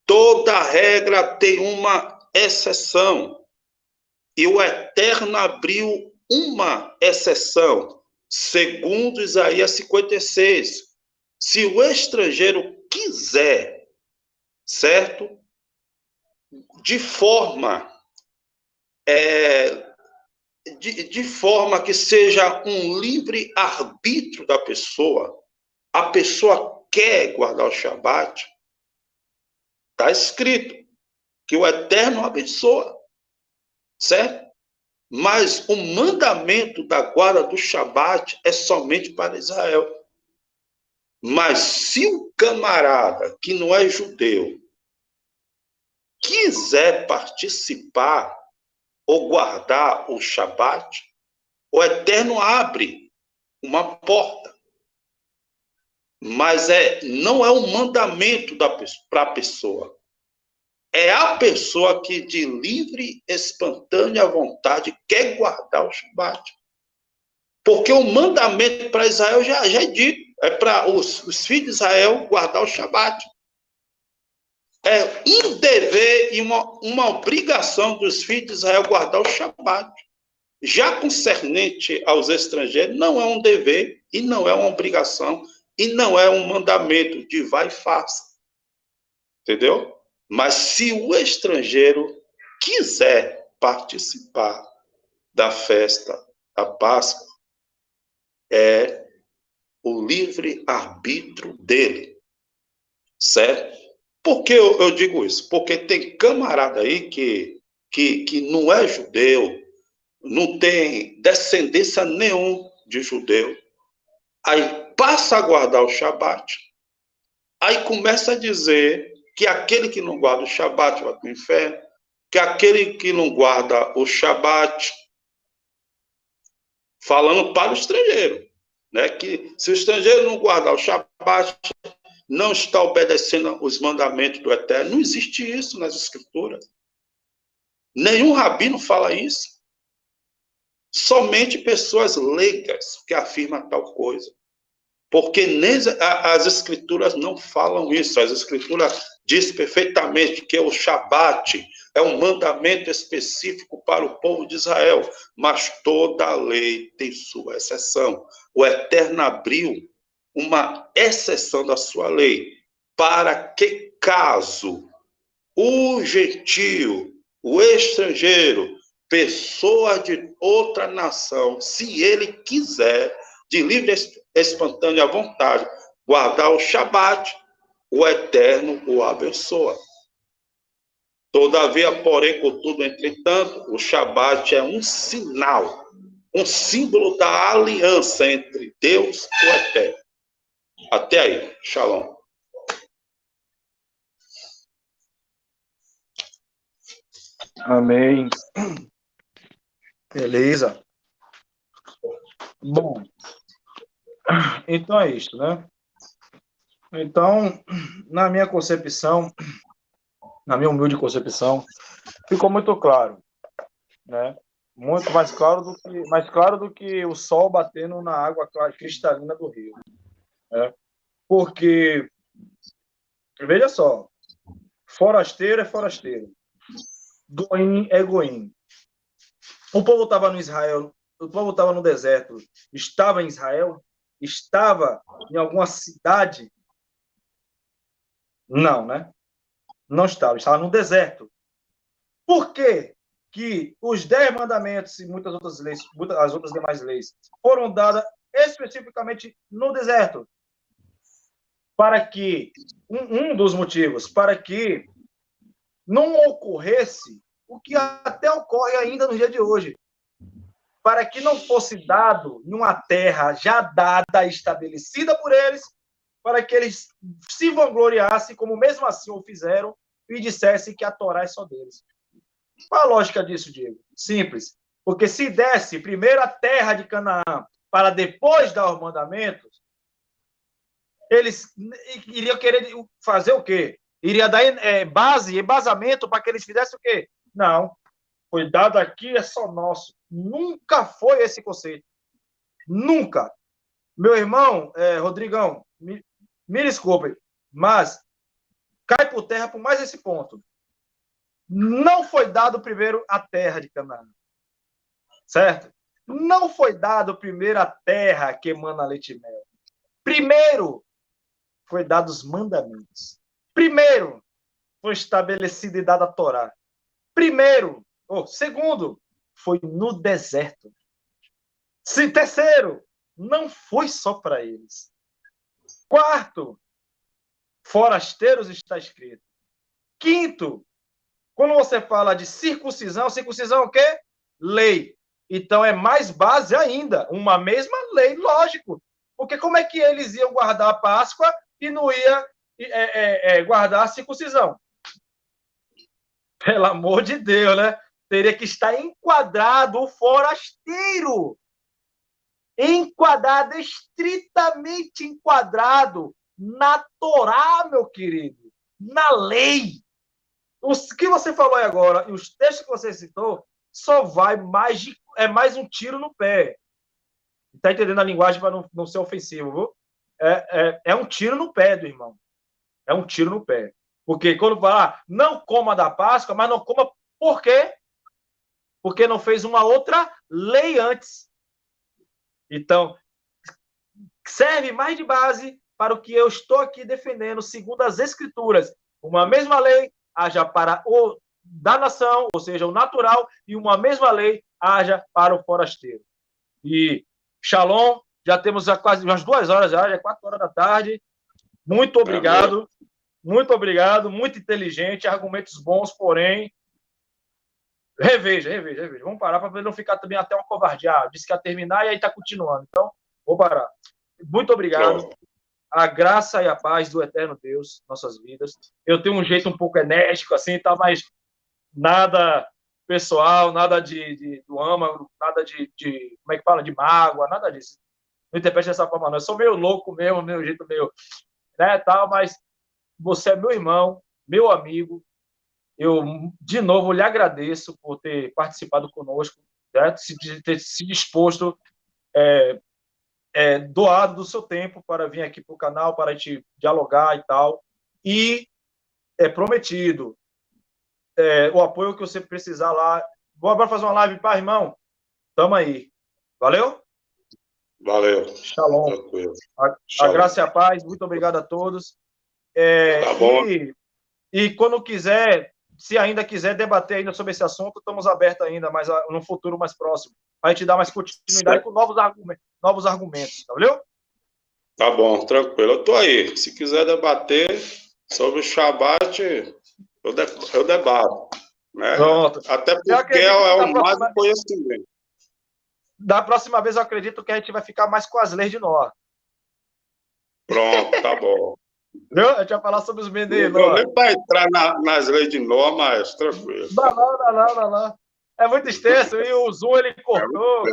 toda regra tem uma exceção. E o Eterno abriu uma exceção, segundo Isaías 56. Se o estrangeiro quiser, certo? De forma de forma que seja um livre arbítrio da pessoa, a pessoa quer guardar o Shabat, está escrito que o Eterno abençoa, certo? Mas o mandamento da guarda do Shabat é somente para Israel. Mas se o camarada que não é judeu quiser participar ou guardar o Shabat, o Eterno abre uma porta. Mas não é um mandamento para a pessoa. É a pessoa que de livre, espontânea vontade quer guardar o Shabat. Porque o mandamento para Israel já é dito. É para os filhos de Israel guardar o Shabat. É um dever e uma obrigação dos filhos de Israel guardar o Shabat. Já concernente aos estrangeiros, não é um dever e não é uma obrigação e não é um mandamento de vai e faça. Entendeu? Mas se o estrangeiro quiser participar da festa da Páscoa, é o livre-arbítrio dele. Certo? Por que eu digo isso? Porque tem camarada aí que não é judeu, não tem descendência nenhum de judeu, aí passa a guardar o Shabat, aí começa a dizer que aquele que não guarda o Shabat vai para o inferno, que aquele que não guarda o Shabat, falando para o estrangeiro, né? Que se o estrangeiro não guardar o Shabat, não está obedecendo os mandamentos do Eterno. Não existe isso nas Escrituras. Nenhum rabino fala isso. Somente pessoas leigas que afirmam tal coisa. Porque nem as Escrituras não falam isso. As Escrituras dizem perfeitamente que o Shabat é um mandamento específico para o povo de Israel. Mas toda lei tem sua exceção. O Eterno abriu uma exceção da sua lei, para que caso o gentio, o estrangeiro, pessoa de outra nação, se ele quiser, de livre espontânea vontade, guardar o Shabat, o Eterno o abençoa. Todavia, porém, contudo, entretanto, o Shabat é um sinal, um símbolo da aliança entre Deus e o Eterno. Até aí. Shalom. Amém. Beleza. Bom, então é isto, né? Então, na minha concepção, na minha humilde concepção, ficou muito claro, né? Muito mais claro do que o sol batendo na água cristalina do rio, né? Porque, veja só, forasteiro é forasteiro, goim é goim. O povo estava no Israel, o povo estava no deserto, estava em Israel, estava em alguma cidade? Não, né? Não estava no deserto. Por quê que os 10 mandamentos e muitas outras leis, as outras demais leis, foram dadas especificamente no deserto? Para que, um dos motivos, para que não ocorresse o que até ocorre ainda no dia de hoje, para que não fosse dado em uma terra já dada, estabelecida por eles, para que eles se vangloriassem, como mesmo assim o fizeram, e dissessem que a Torá é só deles. Qual a lógica disso, Diego? Simples. Porque se desse primeiro a terra de Canaã, para depois dar os mandamentos, Eles iriam querer fazer o quê? Iria dar embasamento para que eles fizessem o quê? Não. Foi dado aqui, é só nosso. Nunca foi esse conceito. Nunca. Meu irmão, Rodrigão, me desculpe, mas cai por terra por mais esse ponto. Não foi dado primeiro a terra de Canaã. Certo? Não foi dado primeiro a terra que emana leite e mel. Primeiro foi dado os mandamentos. Primeiro foi estabelecido e dada a Torá. Segundo, foi no deserto. Terceiro, não foi só para eles. Quarto, forasteiros está escrito. Quinto, quando você fala de circuncisão é o quê? Lei. Então é mais base ainda, uma mesma lei, lógico. Porque como é que eles iam guardar a Páscoa e não ia guardar a circuncisão? Pelo amor de Deus, né? Teria que estar enquadrado o forasteiro. Enquadrado, estritamente enquadrado na Torá, meu querido. Na lei. O que você falou aí agora, e os textos que você citou, só vai mais um tiro no pé. Está entendendo a linguagem para não ser ofensivo, viu? É um tiro no pé do irmão. É um tiro no pé. Porque quando fala, não coma da Páscoa, mas não coma por quê? Porque não fez uma outra lei antes. Então, serve mais de base para o que eu estou aqui defendendo, segundo as Escrituras. Uma mesma lei haja para o da nação, ou seja, o natural, e uma mesma lei haja para o forasteiro. E Shalom, já temos quase umas 2 horas, já é 4 horas da tarde. Muito obrigado. Muito obrigado, muito inteligente, argumentos bons, porém. Reveja. Vamos parar para não ficar também até uma covardia. Disse que ia terminar e aí está continuando. Então, vou parar. Muito obrigado. Pronto. A graça e a paz do eterno Deus em nossas vidas. Eu tenho um jeito um pouco enérgico, assim, tá, mas nada pessoal, nada do âmago, nada como é que fala? De mágoa, nada disso. Não interprete dessa forma, não. Eu sou meio louco mesmo, meu jeito meio, né, tal, mas você é meu irmão, meu amigo. Eu, de novo, lhe agradeço por ter participado conosco, né, ter se disposto, doado do seu tempo para vir aqui para o canal, para a gente dialogar e tal. E é prometido o apoio que você precisar lá. Vou agora fazer uma live, pá, irmão. Tamo aí. Valeu? Valeu. Shalom. Tranquilo. A graça e a paz. Muito obrigado a todos. Tá bom. E quando quiser, se ainda quiser debater ainda sobre esse assunto, estamos abertos ainda, mas no futuro mais próximo. Para a gente dar mais continuidade com novos argumentos. Valeu? Tá bom, tranquilo. Eu tô aí. Se quiser debater sobre o Shabat, eu debato. Né? Pronto. Até porque é o mais do conhecimento. Da próxima vez, eu acredito que a gente vai ficar mais com as leis de Noé. Pronto, tá bom. Viu? A gente vai falar sobre os meninos. Não nem para entrar nas leis de Noé, mas tranquilo. Não. É muito extenso. E o Zoom, ele cortou.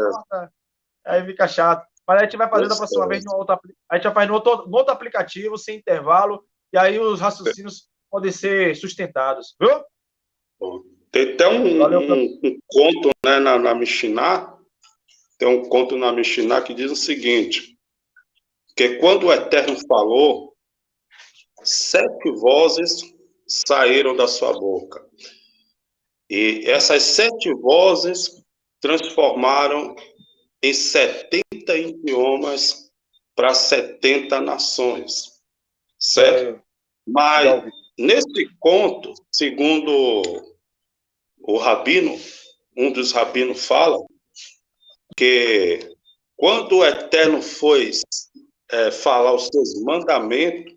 Aí fica chato. Mas a gente vai fazer da próxima vez a gente vai fazer no outro aplicativo, sem intervalo, e aí os raciocínios podem ser sustentados. Viu? Tem até um conto, né, na Mishnah. Tem um conto na Mishnah que diz o seguinte: que quando o Eterno falou, 7 vozes saíram da sua boca. E essas 7 vozes transformaram em 70 idiomas para 70 nações. Certo? Mas nesse conto, segundo o rabino, um dos rabinos fala que quando o Eterno foi falar os seus mandamentos,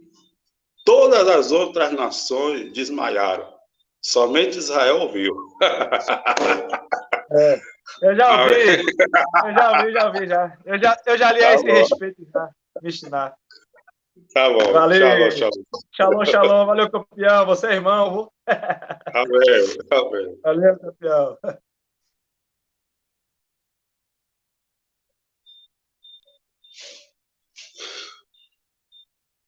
todas as outras nações desmaiaram. Somente Israel ouviu. Eu já ouvi. Eu já li a esse respeito. Me ensinar. Tá bom. Valeu. Shalom. Valeu, campeão. Você é irmão. Amém. Valeu, campeão.